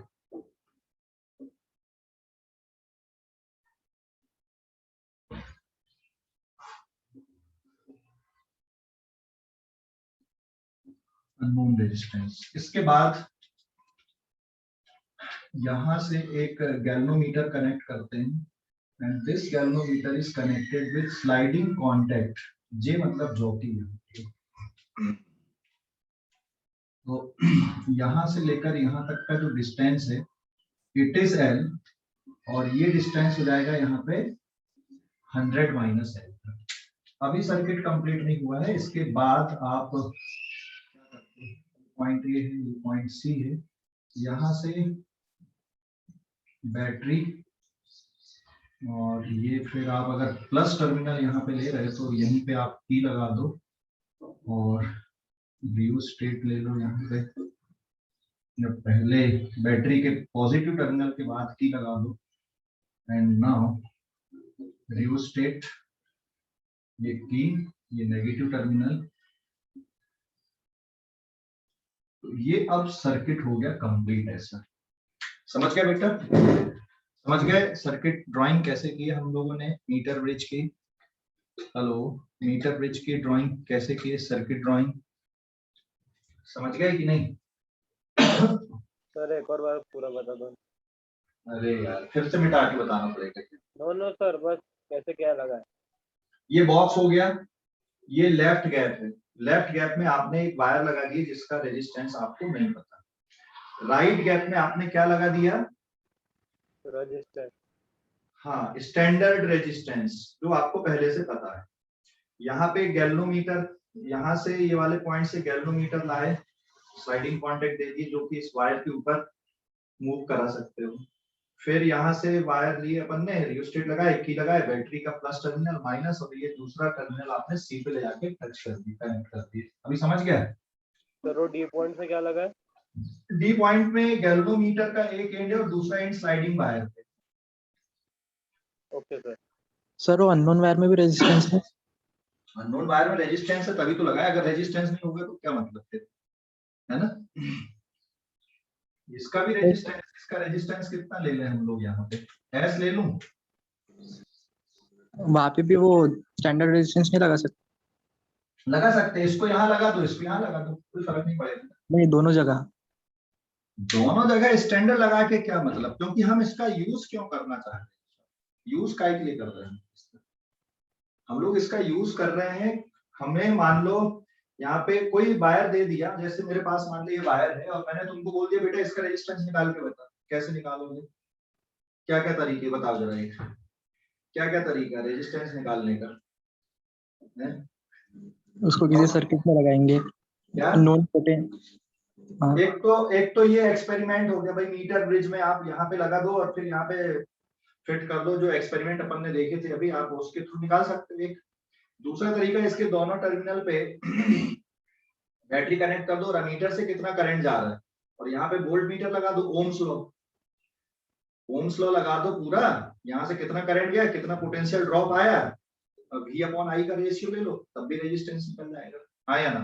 Unknown resistance. इसके बाद यहां से एक गैल्वेनोमीटर कनेक्ट करते हैं, and this galvanometer is connected with sliding contact, J मतलब जॉकी है। तो यहां से लेकर यहां तक का जो डिस्टेंस है इट इज एल, और ये डिस्टेंस हो जाएगा यहाँ पे 100 माइनस एल। अभी सर्किट कंप्लीट नहीं हुआ है, इसके बाद आप पॉइंट ए है, पॉइंट सी है, यहाँ से बैटरी, और ये फिर आप अगर प्लस टर्मिनल यहाँ पे ले रहे हो तो यहीं पे आप की लगा दो, और व्यू स्टेट ले लो यहाँ पे, जब पहले बैटरी के पॉजिटिव टर्मिनल के बाद की लगा दो, एंड नाउ व्यू स्टेट, ये की, ये नेगेटिव टर्मिनल, तो ये अब सर्किट हो गया कंप्लीट। ऐसा समझ गए बेटा, समझ गए सर्किट ड्राइंग कैसे की है हम लोगों ने, मीटर ब्रिज की, हेलो, मीटर ब्रिज की ड्राइंग कैसे की है, सर्किट ड्राइंग समझ गए कि नहीं? सर एक और बार पूरा बता दो। अरे यार फिर से मिटा के बताना पड़ेगा। नो नो सर, बस कैसे क्या लगा है। ये बॉक्स हो गया, ये लेफ्ट गैप है, लेफ्ट गैप में आपने एक वायर लगा दी जिसका रेजिस्टेंस आपको नहीं पता। राइट गैप में आपने क्या लगा दिया, रजिस्टेंस, हाँ स्टैंडर्ड रेजिस्टेंस, जो आपको पहले से पता है। यहाँ पे गैल्वेनोमीटर, यहाँ से ये वाले पॉइंट से गैल्वेनोमीटर लाए, स्लाइडिंग कांटेक्ट दे दिए जो कि इस वायर के ऊपर मूव करा सकते हो। फिर यहाँ से वायर लिए अपन ने, रियोस्टेट लगाए, की लगाए, बैटरी का प्लस टर्मिनल माइनस, और ये दूसरा टर्मिनल आपने सी पे ले जाके टच कर दी, कनेक्ट कर दी। अभी समझ गया? सर वो डी पॉइंट में क्या लगा है? डी पॉइंट में गैल्वेनोमीटर का एक एंड है और दूसरा एंड स्लाइडिंग वायर है। Okay sir. सर वो अननोन वायर में भी रेजिस्टेंस है? अननोन वायर में रेजिस्टेंस है तभी तो लगाया, अगर रेजिस्टेंस नहीं होगा तो क्या मतलब फिर, है ना? इसका भी रेजिस्टेंस, इसका रेजिस्टेंस कितना ले लें हम लोग, यहाँ पे एस ले लूं, वहां पे भी वो स्टैंडर्ड रेजिस्टेंस नहीं लगा सकते? लगा सकते हैं, इसको यहाँ लगा दो, इसको यहाँ लगा दो, कोई फर्क नहीं पड़ेगा। नहीं, दोनों जगह। दोनों जगह स्टैंडर्ड लगा के क्या मतलब, क्योंकि हम इसका यूज क्यों करना चाह रहे हैं, यूज काय के लिए कर रहे हैं हम लोग, इसका यूज कर रहे हैं, हमें मान लो यहाँ पे कोई वायर दे दिया, जैसे मेरे पास मान लो ये वायर है और मैंने तुमको बोल दिया बेटा इसका रेजिस्टेंस निकाल के बता, कैसे निकालोगे, क्या क्या तरीके बताओ जरा, एक क्या क्या तरीका रेजिस्टेंस निकालने का है? उसको किसी सर्किट में लगाएंगे, क्या नॉन छोटे। हाँ। एक तो ये एक्सपेरिमेंट हो गया भाई, मीटर ब्रिज में आप यहाँ पे लगा दो और फिर यहाँ पे फिट कर दो, जो एक्सपेरिमेंट अपन ने देखे थे अभी, आप उसके थ्रू निकाल सकते हो। एक दूसरा तरीका, इसके दोनों टर्मिनल पे बैटरी कनेक्ट कर दो और मीटर से कितना करंट जा रहा है, और यहाँ पे वोल्ट मीटर लगा दो, ओम्स लॉ, ओम्स लॉ लगा दो पूरा, यहाँ से कितना करंट गया, कितना पोटेंशियल ड्रॉप आया, V अपॉन I का रेशियो ले लो, तब भी रेजिस्टेंस निकल जाएगा, हाँ या ना?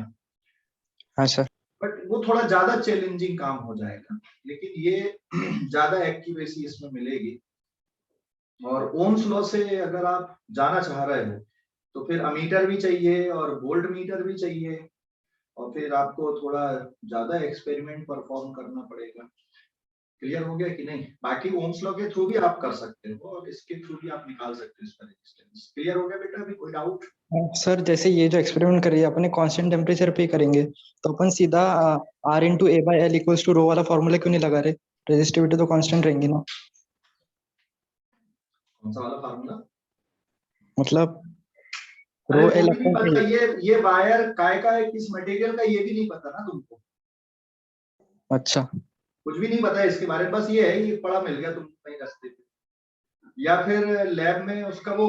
हाँ सर। बट वो थोड़ा ज्यादा चैलेंजिंग काम हो जाएगा, लेकिन ये ज्यादा एक्यूरेसी इसमें मिलेगी। और ओम्स लॉ से अगर आप जाना चाह रहे हो तो फिर अमीटर भी चाहिए और वोल्ट मीटर भी चाहिए, और फिर आपको थोड़ा ज्यादा एक्सपेरिमेंट परफॉर्म करना पड़ेगा। क्लियर हो गया कि नहीं? बाकी ओम्स लॉ के थ्रू भी आप कर सकते हो और इसके थ्रू भी आप निकाल सकते हो इसका रेजिस्टेंस। क्लियर हो गया बेटा? अभी कोई डाउट? सर जैसे ये जो एक्सपेरिमेंट करिए अपने कांस्टेंट टेम्परेचर पे ही करेंगे, तो अपन सीधा R into A by L equals to rho वाला फॉर्मूला क्यों नहीं लगा रहे? रेजिस्टिविटी तो कांस्टेंट रहेंगी ना। कौन सा वाला फार्मूला? मतलब अरे रो वो एल भी नहीं अपन पता, ये वायर काय का है, किस मटेरियल का, ये भी नहीं पता ना तुमको। अच्छा। कुछ भी नहीं पता है इसके बारे में, बस ये है ये पड़ा मिल गया तुमको कहीं रास्ते पे, या फिर लैब में उसका वो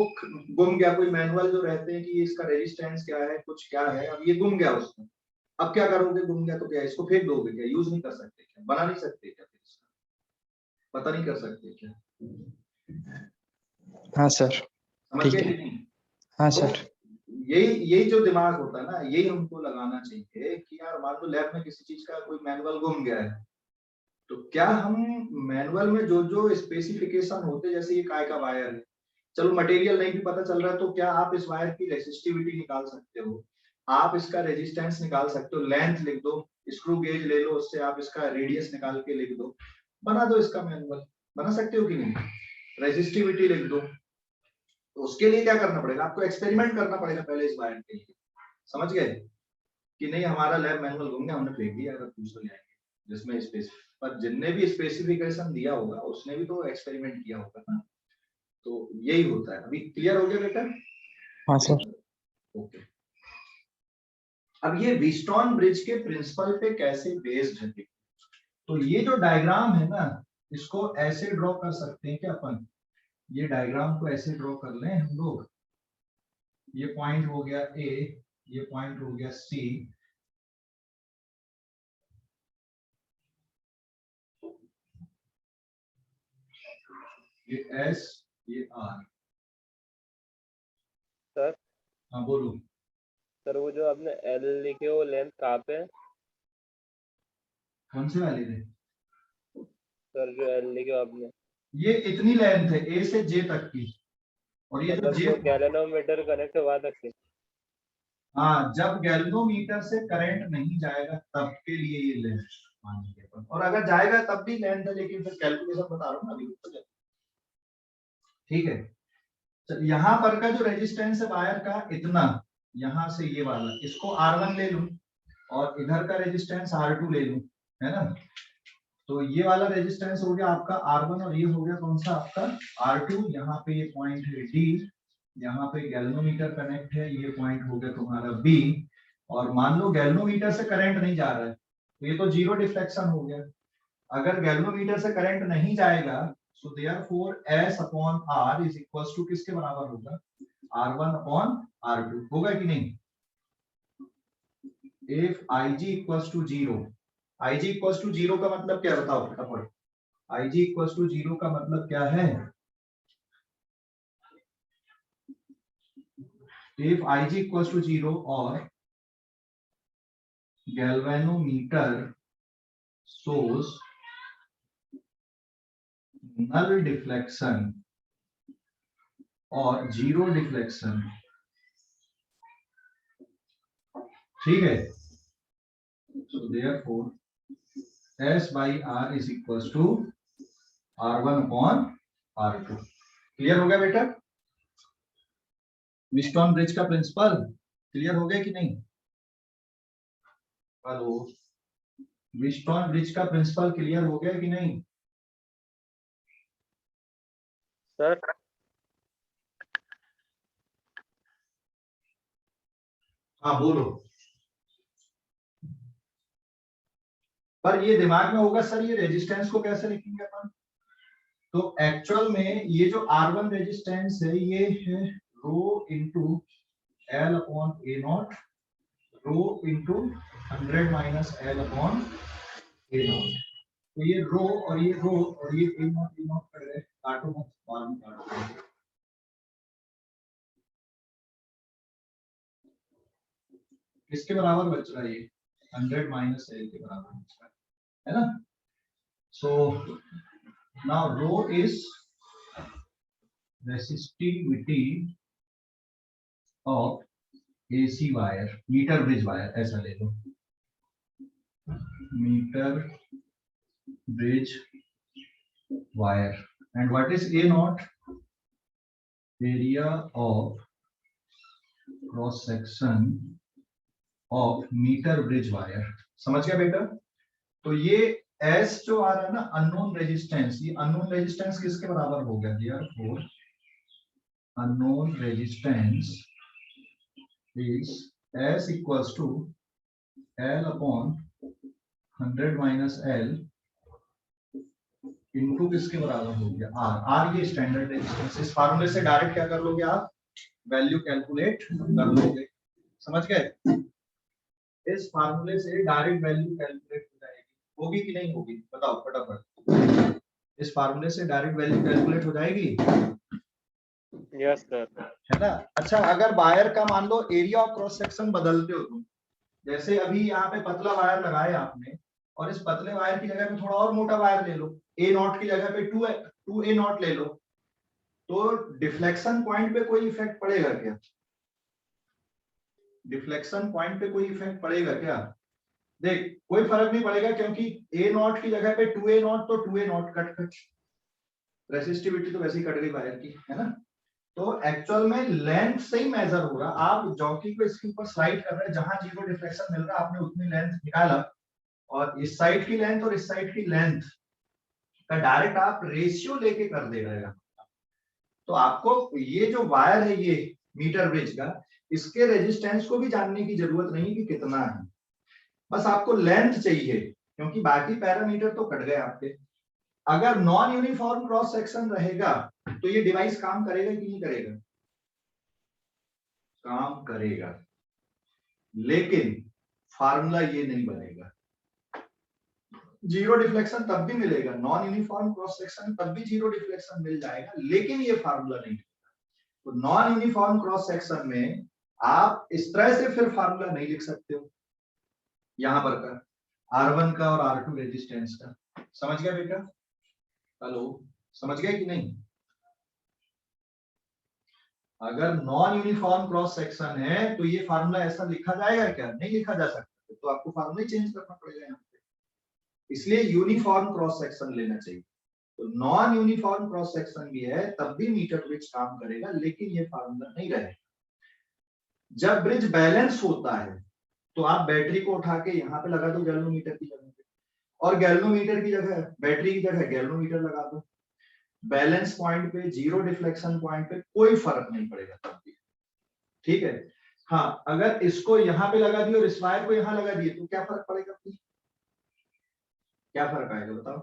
गुम गया, कोई मैनुअल जो रहते हैं कि इसका रेजिस्टेंस क्या है, कुछ क्या है, अब ये गुम गया उसमें। अब क्या करोगे? गुम गया तो क्या इसको फेंक दोगे क्या? यूज नहीं कर सकते क्या? बना नहीं सकते क्या? फिर इसका पता नहीं कर सकते क्या? हाँ सर। समझ ठीक गए है। कि नहीं? हाँ तो सर। यही जो दिमाग होता है ना, यही हमको लगाना चाहिए कि यार मान लो लैब में किसी चीज का कोई मैनुअल गुम गया है, तो क्या हम मैनुअल में जो जो स्पेसिफिकेशन होते, जैसे ये काय का वायर है, चलो मटेरियल नहीं भी पता चल रहा है, तो क्या आप इस वायर की रेसिस्टिविटी निकाल सकते हो, आप इसका रेजिस्टेंस निकाल सकते हो, लेंथ लिख दो, स्क्रू गेज ले लो, उससे आप इसका रेडियस निकाल के लिख दो, बना दो इसका मैनुअल। बना सकते हो कि नहीं? रेजिस्टिविटी लिख दो। तो उसके लिए क्या करना पड़ेगा? आपको एक्सपेरिमेंट करना पड़ेगा पहले इस वायर के लिए। समझ गए कि नहीं? हमारा लैब मैनुअल घूम गया, हमने फेंक दिया, अगर दूसरे ले आएंगे जिसमें स्पेस, पर जिनने भी स्पेसिफिकेशन दिया होगा उसने भी तो एक्सपेरिमेंट किया होगा ना। तो यही होता है। अभी क्लियर हो गया बेटा? हाँ सर। ओके। अब ये व्हीटस्टोन ब्रिज के प्रिंसिपल पे कैसे बेस्ड है? तो ये जो डायग्राम है ना, इसको ऐसे ड्रॉ कर सकते हैं क्या अपन? ये डायग्राम को ऐसे ड्रॉ कर लें हम लोग। ये पॉइंट हो गया ए, ये पॉइंट हो गया सी, ये एस, ये आर। सर हाँ बोलो। सर वो जो आपने एल लिखे वो लेंथ कहाँ पे है? कौन से वाले थे? सर जो एल लिखे हो आपने, ये इतनी लेंथ है ए से जे तक की, और ये जो मतलब जे, जो गैल्वेनोमीटर कनेक्ट है वहां तक के? हाँ, जब गैल्वेनोमीटर से करंट नहीं जाएगा तब के लिए ये लेंथ मानेंगे अपन, और अगर जाएगा तब भी लेंथ है, लेकिन फिर कैलकुलेशन बता रहा हूँ ना अभी। ठीक है। चल यहाँ पर का जो रेजिस्टेंस है वायर का इतना, यहाँ से ये वाला, इसको R1 ले लूं और इधर का रेजिस्टेंस R2 ले लूं, है ना? तो ये वाला रेजिस्टेंस हो गया आपका R1 और ये हो गया कौन सा आपका R2। यहाँ पे ये पॉइंट है D, यहाँ पे गैल्वेनोमीटर कनेक्ट है, ये पॉइंट हो गया तुम्हारा B, और मान लो गैल्वेनोमीटर से करंट नहीं जा रहा है तो ये तो जीरो डिफ्लेक्शन हो गया। अगर गैल्वेनोमीटर से करंट नहीं जाएगा, so therefore S upon R is equals to किसके बराबर होगा? R1 अपॉन R2 होगा कि नहीं? If Ig equals to 0, Ig equals to 0 का मतलब क्या बताओ फटाफट? Ig इक्वल्स टू 0 का मतलब क्या है? इफ Ig इक्वल्स टू 0 और galvanometer shows null deflection और जीरो डिफ्लेक्शन, ठीक है? So therefore S by R is equals to R1 upon R2। Clear हो गया बेटा? व्हीटस्टोन ब्रिज का प्रिंसिपल क्लियर हो गया कि नहीं? हेलो, व्हीटस्टोन ब्रिज का प्रिंसिपल क्लियर हो गया कि नहीं? सर हाँ बोलो। पर ये दिमाग में होगा सर ये रेजिस्टेंस को कैसे लिखेंगे अपन? तो एक्चुअल में ये जो R1 रेजिस्टेंस है ये है rho into L upon A naught, rho into 100 minus L upon A naught. तो ये रो और ये रो और ये ए नॉट कर रहे, काटो मत, बाद में काटो। किसके बराबर बच रहा है ये? 100 माइनस एल के बराबर बच रहा है ना? So now rho is resistivity of AC wire, metre bridge wire, ऐसा ले लो, metre bridge wire, and what is A naught, area of cross section of metre bridge wire. समझ गया बेटा? तो ये S जो आ रहा है ना, अननोन रेजिस्टेंस, ये अननोन रेजिस्टेंस किसके बराबर हो गया? Therefore unknown resistance is S equals to L upon 100 minus L into किसके बराबर हो गया? R। ये स्टैंडर्ड रेजिस्टेंस। इस फार्मूले से डायरेक्ट क्या कर लोगे आप? वैल्यू कैलकुलेट कर लोगे। समझ गए? इस फार्मूले से डायरेक्ट वैल्यू कैलकुलेट हो जाएगी। होगी कि नहीं होगी? बताओ फटाफट। इस फार्मूले से डायरेक्ट वैल्यू कैलकुलेट हो जाएगी? Yes sir. है ना? अच्छा, अगर वायर का मान लो एरिया ऑफ क्रॉस सेक्शन बदलते हो तुम, जैसे अभी यहाँ पे पतला वायर लगाया आपने, और इस पतले वायर की जगह पे थोड़ा और मोटा वायर ले लो, A नॉट की जगह पे 2A नॉट ले लो, तो डिफ्लेक्शन पॉइंट पे कोई इफेक्ट पड़ेगा क्या? डिफ्लेक्शन पॉइंट पे कोई इफेक्ट पड़ेगा क्या? देख, कोई फर्क नहीं पड़ेगा, क्योंकि A नॉट की जगह पे 2A नॉट, तो 2A नॉट कट, रेसिस्टिविटी तो वैसे ही कट गई वायर की, है ना? तो एक्चुअल में लेंथ से ही मेजर हो रहा। आप जॉकी को इसके ऊपर स्लाइड कर रहे हैं, जहां जीरो डिफ्लेक्शन मिल रहा है आपने उतनी लेंथ निकाला, और इस साइड की लेंथ और इस साइड की लेंथ का डायरेक्ट आप रेशियो लेके कर दे रहे हैं। तो आपको ये जो वायर है, ये मीटर ब्रिज का, इसके रेजिस्टेंस को भी जानने की जरूरत नहीं कि कितना है, बस आपको लेंथ चाहिए, क्योंकि बाकी पैरामीटर तो कट गए आपके। अगर नॉन यूनिफॉर्म क्रॉस सेक्शन रहेगा तो ये डिवाइस काम करेगा कि नहीं करेगा? काम करेगा, लेकिन फार्मूला ये नहीं बनेगा। जीरो डिफ्लेक्शन तब भी मिलेगा, नॉन यूनिफॉर्म क्रॉस सेक्शन तब भी जीरो डिफ्लेक्शन मिल जाएगा, लेकिन ये फार्मूला नहीं मिलेगा। तो नॉन यूनिफॉर्म क्रॉस सेक्शन में आप इस तरह से फिर फार्मूला नहीं लिख सकते हो, यहां पर का R1 का और R2 रेजिस्टेंस का। समझ गया बेटा? हेलो, समझ गए कि नहीं? अगर नॉन यूनिफॉर्म क्रॉस सेक्शन है तो ये फार्मूला ऐसा लिखा जाएगा क्या? नहीं लिखा जा सकता, तो आपको फार्मूला चेंज करना पड़ेगा यहाँ पे। इसलिए यूनिफॉर्म क्रॉस सेक्शन लेना चाहिए। तो नॉन यूनिफॉर्म क्रॉस सेक्शन भी है तब भी मीटर ब्रिज काम करेगा, लेकिन ये फार्मूला नहीं रहेगा। जब ब्रिज बैलेंस होता है तो आप बैटरी को उठा के यहाँ पे लगा दो गैल्वेनोमीटर की जगह पे, और गैल्वेनोमीटर की जगह बैटरी की जगह गैल्वेनोमीटर लगा दो। बैलेंस पॉइंट पे, जीरो डिफ्लेक्शन पॉइंट पे कोई फर्क नहीं पड़ेगा तब भी, ठीक है? हाँ, अगर इसको यहाँ पे लगा दिए और इस वायर को यहाँ लगा दिए तो क्या फर्क पड़ेगा? क्या फर्क आएगा बताओ?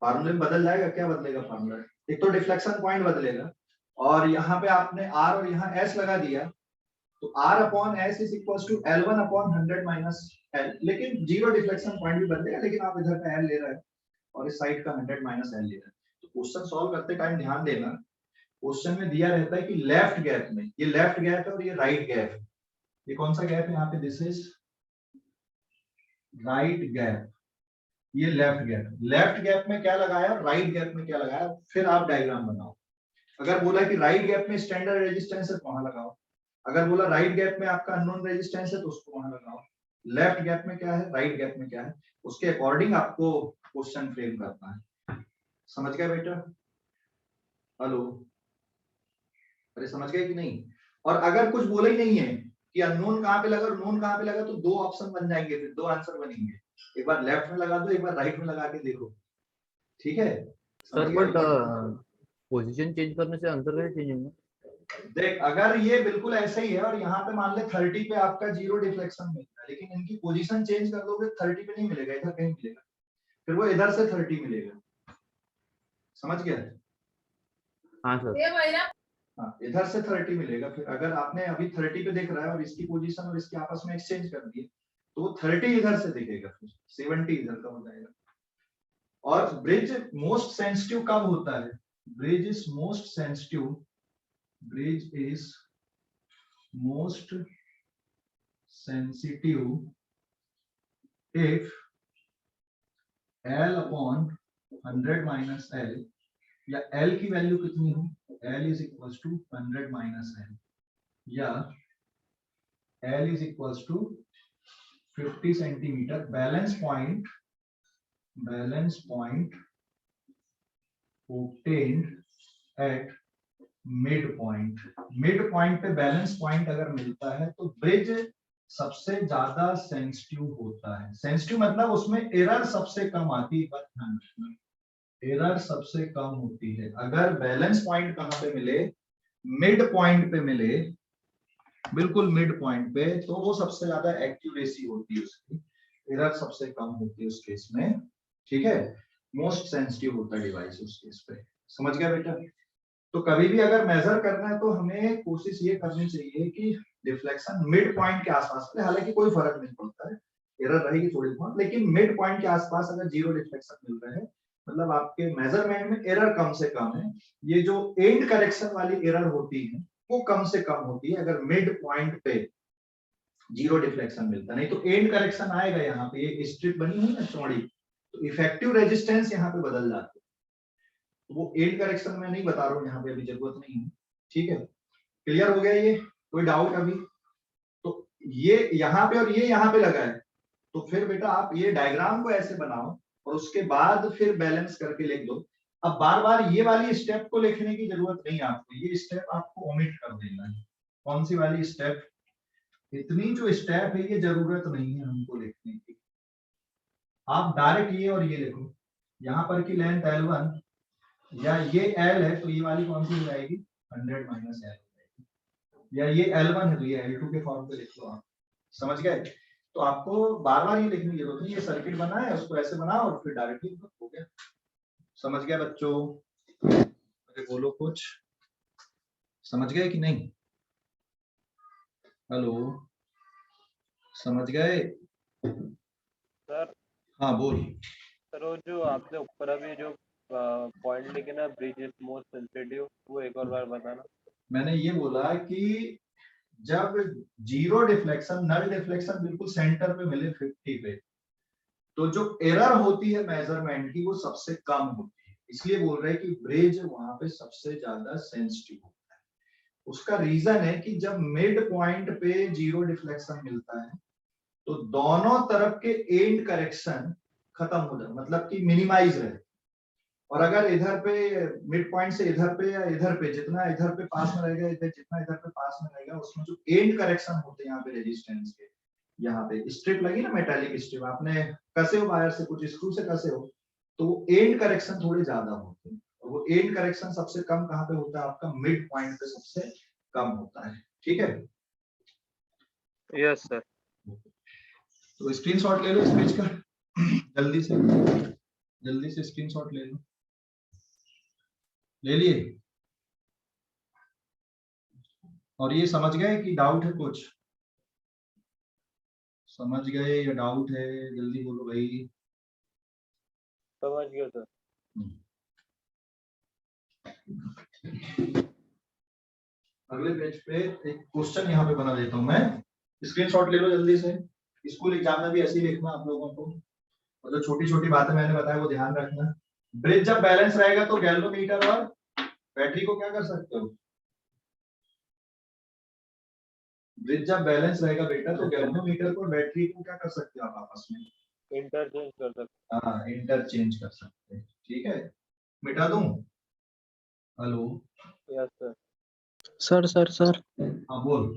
फार्मूले में बदल जाएगा? क्या बदलेगा फार्मूला? एक तो डिफ्लेक्शन पॉइंट बदलेगा, और यहाँ पे आपने R और यहाँ S लगा दिया, तो R upon S is equal to L1 upon 100 minus L, लेकिन जीरो डिफ्लेक्शन पॉइंट भी बदलेगा, लेकिन आप इधर का L ले रहे हैं और इस साइड का 100 माइनस L ले रहे हैं। तो क्वेश्चन सॉल्व करते टाइम ध्यान देना, क्वेश्चन में दिया रहता है कि लेफ्ट गैप में, ये लेफ्ट गैप है और ये राइट गैप है। ये कौन सा गैप है यहाँ पे? दिस इज राइट गैप, ये लेफ्ट गैप। लेफ्ट गैप में क्या लगाया, राइट गैप में क्या लगाया, फिर आप डायग्राम बनाओ। अगर बोला कि राइट गैप में स्टैंडर्ड रेजिस्टेंस है तो वहां लगाओ, अगर बोला राइट गैप में आपका अननोन रेजिस्टेंस है तो उसको वहां लगाओ। लेफ्ट गैप में क्या है, राइट गैप में क्या है, उसके अकॉर्डिंग आपको क्वेश्चन फ्रेम करना है। समझ गया बेटा? हेलो, अरे समझ गए कि नहीं? और अगर कुछ बोला ही नहीं है कि अननोन कहाँ पे लगा और नोन कहाँ पे लगा, तो दो ऑप्शन बन जाएंगे, फिर दो आंसर बनेंगे। एक बार लेफ्ट में लगा दो, एक बार राइट में लगा के देखो, ठीक है? सर बट पोजीशन चेंज करने से आंसर कैसे चेंज होगा? देख, अगर ये बिल्कुल ऐसे ही है और यहाँ पे मान ले 30 पे आपका जीरो डिफ्लेक्शन मिलता है, लेकिन इनकी पोजीशन चेंज कर दोगे 30 पे नहीं मिलेगा, इधर कहीं मिलेगा, फिर वो इधर से 30 मिलेगा। समझ गया? हाँ सर। हाँ, इधर से 30 मिलेगा। फिर अगर आपने अभी 30 पे देख रहा है और इसकी पोजीशन और इसकी आपस में एक्सचेंज कर दिए तो वो 30 इधर से दिखेगा, फिर 70 इधर का हो जाएगा। और ब्रिज मोस्ट सेंसिटिव कब होता है? Bridge is most sensitive, bridge is most sensitive if L upon 100 minus L या L की वैल्यू कितनी हो, L is equals to 100 minus L, या L is equals to 50 centimetre. Balance point obtained at mid point पे बैलेंस पॉइंट अगर मिलता है तो ब्रिज सबसे ज्यादा सेंसिटिव होता है। सेंसिटिव मतलब उसमें एरर सबसे कम आती है, एरर सबसे कम होती है। अगर बैलेंस पॉइंट कहां पे मिले, मिड पॉइंट पे मिले, बिल्कुल मिड पॉइंट पे, तो वो सबसे ज्यादा एक्यूरेसी होती है उसकी, एरर सबसे कम होती है उस केस में। ठीक है, मोस्ट सेंसिटिव होता है डिवाइस उस केस पे। समझ गया बेटा? तो कभी भी अगर मेजर करना है तो हमें कोशिश ये करनी चाहिए कि डिफ्लेक्शन मिड पॉइंट के आसपास, हालांकि कोई फर्क नहीं पड़ता है, एरर रहेगी थोड़ी बहुत, लेकिन मिड पॉइंट के आसपास अगर जीरो डिफ्लेक्शन मिल रहा है मतलब आपके मेजरमेंट में एरर कम से कम है। ये जो एंड करेक्शन वाली एरर होती है वो कम से कम होती है अगर मिड पॉइंट पे जीरो डिफ्लेक्शन मिलता है। नहीं तो एंड करेक्शन आएगा, यहाँ पे ये स्ट्रिप बनी हुई है चौड़ी, तो इफेक्टिव रेजिस्टेंस यहाँ पे बदल जाती है। वो एंड करेक्शन में नहीं बता रहा हूँ, यहाँ पे अभी जरूरत नहीं है। ठीक है, क्लियर हो गया? ये कोई डाउट अभी? तो ये यहाँ पे और ये यहाँ पे लगा है, तो फिर बेटा आप ये डायग्राम को ऐसे बनाओ और उसके बाद फिर बैलेंस करके लिख दो। अब बार बार ये वाली स्टेप को लिखने की जरूरत नहीं है आपको, ये स्टेप आपको ओमिट कर देना है। कौन सी वाली स्टेप? इतनी जो स्टेप है ये जरूरत नहीं है हमको लिखने की। आप डायरेक्ट ये और ये लिखो, यहाँ पर की लेंथ L1 या ये L है तो ये वाली कौन सी हो जाएगी, 100 माइनस L हो जाएगी, या ये L1 है तो ये L2 के फॉर्म पे लिख लो आप। समझ गए? तो आपको बार बार ये लिखने की जरूरत नहीं, ये सर्किट बना है उसको ऐसे बनाओ और फिर डायरेक्टली हो गया। समझ गया बच्चों? अरे बोलो कुछ, समझ गए कि नहीं? हेलो, समझ गए? सर हाँ बोल। सर वो जो आपने ऊपर अभी जो पॉइंट लिखे ना, ब्रिज इज मोस्ट सेंसिटिव, वो एक और बार बताना। मैंने ये बोला कि जब जीरो डिफ्लेक्शन, नल डिफ्लेक्शन बिल्कुल सेंटर पे मिले 50 पे, तो जो एरर होती है मेजरमेंट की वो सबसे कम होती है। इसलिए बोल रहे हैं कि ब्रिज वहां पे सबसे ज्यादा सेंसिटिव होता है। उसका रीजन है कि जब मिड पॉइंट पे जीरो डिफ्लेक्शन मिलता है तो दोनों तरफ के एंड करेक्शन खत्म हो जाए, मतलब कि मिनिमाइज रहे। और अगर इधर पे मिड पॉइंट से इधर पे या इधर पे, जितना इधर पे पास में रहेगा, इधर जितना इधर पे पास में रहेगा, उसमें जो एंड करेक्शन होते हैं यहाँ पे रेजिस्टेंस के, यहाँ पे स्ट्रिप लगी ना, मेटालिक स्ट्रिप, आपने कसे हो वायर से, कुछ स्क्रू से कसे हो, तो वो एंड करेक्शन थोड़े ज्यादा होते हैं। और वो एंड करेक्शन सबसे कम कहाँ पे होता है, आपका मिड पॉइंट पे सबसे कम होता है। ठीक है? Yes sir. तो स्क्रीनशॉट ले लो इस पेज का, जल्दी से स्क्रीनशॉट ले लो। ले लिए? और ये समझ गए कि डाउट है कुछ? समझ गए या डाउट है? जल्दी बोलो भाई। समझ गया सर। अगले पेज पे एक क्वेश्चन यहाँ पे बना देता हूँ मैं, स्क्रीनशॉट ले लो जल्दी से। स्कूल एग्जाम में भी ऐसे ही लिखना आप लोगों को, और जो छोटी छोटी बातें मैंने बताया वो ध्यान रखना। ब्रिज जब बैलेंस रहेगा तो गैल्वेनोमीटर और बैटरी को क्या कर सकते हो? ब्रिज जब बैलेंस रहेगा बेटा तो गैल्वेनोमीटर को बैटरी को क्या कर सकते हो आप आपस में? इंटरचेंज कर सकते। हाँ, इंटरचेंज कर सकते हैं। ठीक है, मिटा दूं? Hello, yes sir. Sir sir sir हाँ बोल।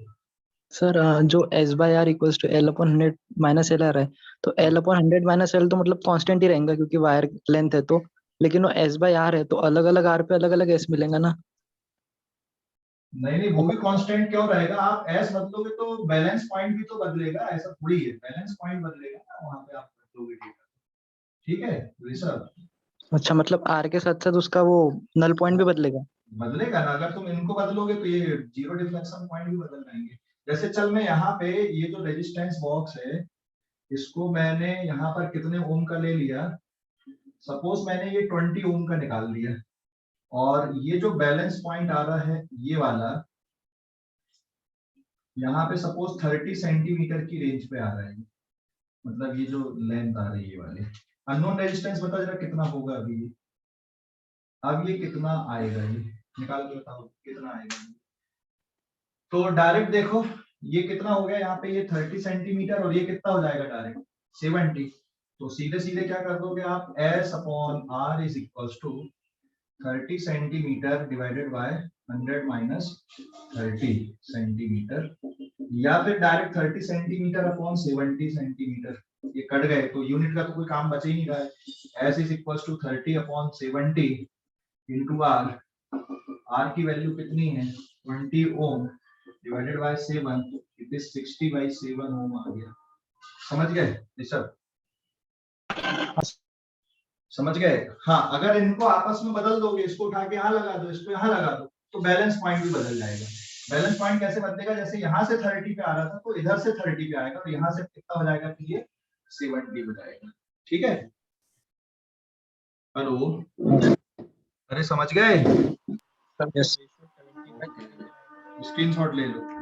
सर जो S by R equals to L upon 100 minus L R है, तो एल अपॉन 100 माइनस एल तो मतलब कांस्टेंट ही रहेगा क्योंकि वायर लेंथ है, तो लेकिन वो एस बाई आर है तो अलग अलग आर पे अलग अलग एस मिलेगा ना। नहीं वो भी कांस्टेंट क्यों रहेगा? आप एस बदलोगे तो बैलेंस पॉइंट भी तो बदलेगा, ऐसा थोड़ी है, बैलेंस पॉइंट बदलेगा ना वहां पे आप बदलोगे डेटा। ठीक है ऋषभ? अच्छा, मतलब आर के साथ साथ उसका वो नल पॉइंट भी बदलेगा। बदलेगा ना, अगर तुम इनको बदलोगे तो ये जीरो डिफ्लेक्शन पॉइंट भी बदल जाएंगे। जैसे चल मैं यहाँ पे ये जो रेजिस्टेंस बॉक्स है इसको मैंने यहाँ पर कितने ओम का ले लिया, सपोज मैंने ये 20 ओम का निकाल लिया, और ये जो बैलेंस पॉइंट आ रहा है ये वाला यहाँ पे सपोज 30 सेंटीमीटर की रेंज पे आ रहा है, मतलब ये जो लेंथ आ रही है ये वाली। अननोन रेजिस्टेंस बता जरा कितना होगा अभी? अब ये कितना आएगा, ये निकाल के बताओ कितना आएगा। तो डायरेक्ट देखो ये कितना हो गया यहाँ पे, ये 30 सेंटीमीटर और ये कितना हो जाएगा डायरेक्ट 70। तो सीधे सीधे क्या कर दोगे आप, S upon R is equals to 30 centimetre divided by 100 minus 30 centimetre, या फिर डायरेक्ट 30 सेंटीमीटर अपॉन 70 सेंटीमीटर। ये कट गए तो यूनिट का तो कोई काम बच ही नहीं रहा है। S is equals to 30 upon 70 into R, R की वैल्यू कितनी है 20 ohm divided by 7, it is 60 by 7 ohm आ गया। समझ गए ये सब? समझ गए? हाँ, अगर इनको आपस में बदल दोगे, इसको उठा के यहाँ लगा दो, इसको यहाँ लगा दो, तो बैलेंस पॉइंट भी बदल जाएगा। बैलेंस पॉइंट कैसे बदलेगा, जैसे यहाँ से 30 पे आ रहा था तो इधर से 30 पे आएगा, और यहाँ से कितना हो जाएगा, तो ये 70 हो जाएगा। ठीक है? हेलो, अरे समझ गए? सर यस स्क्रीनशॉट ले लो।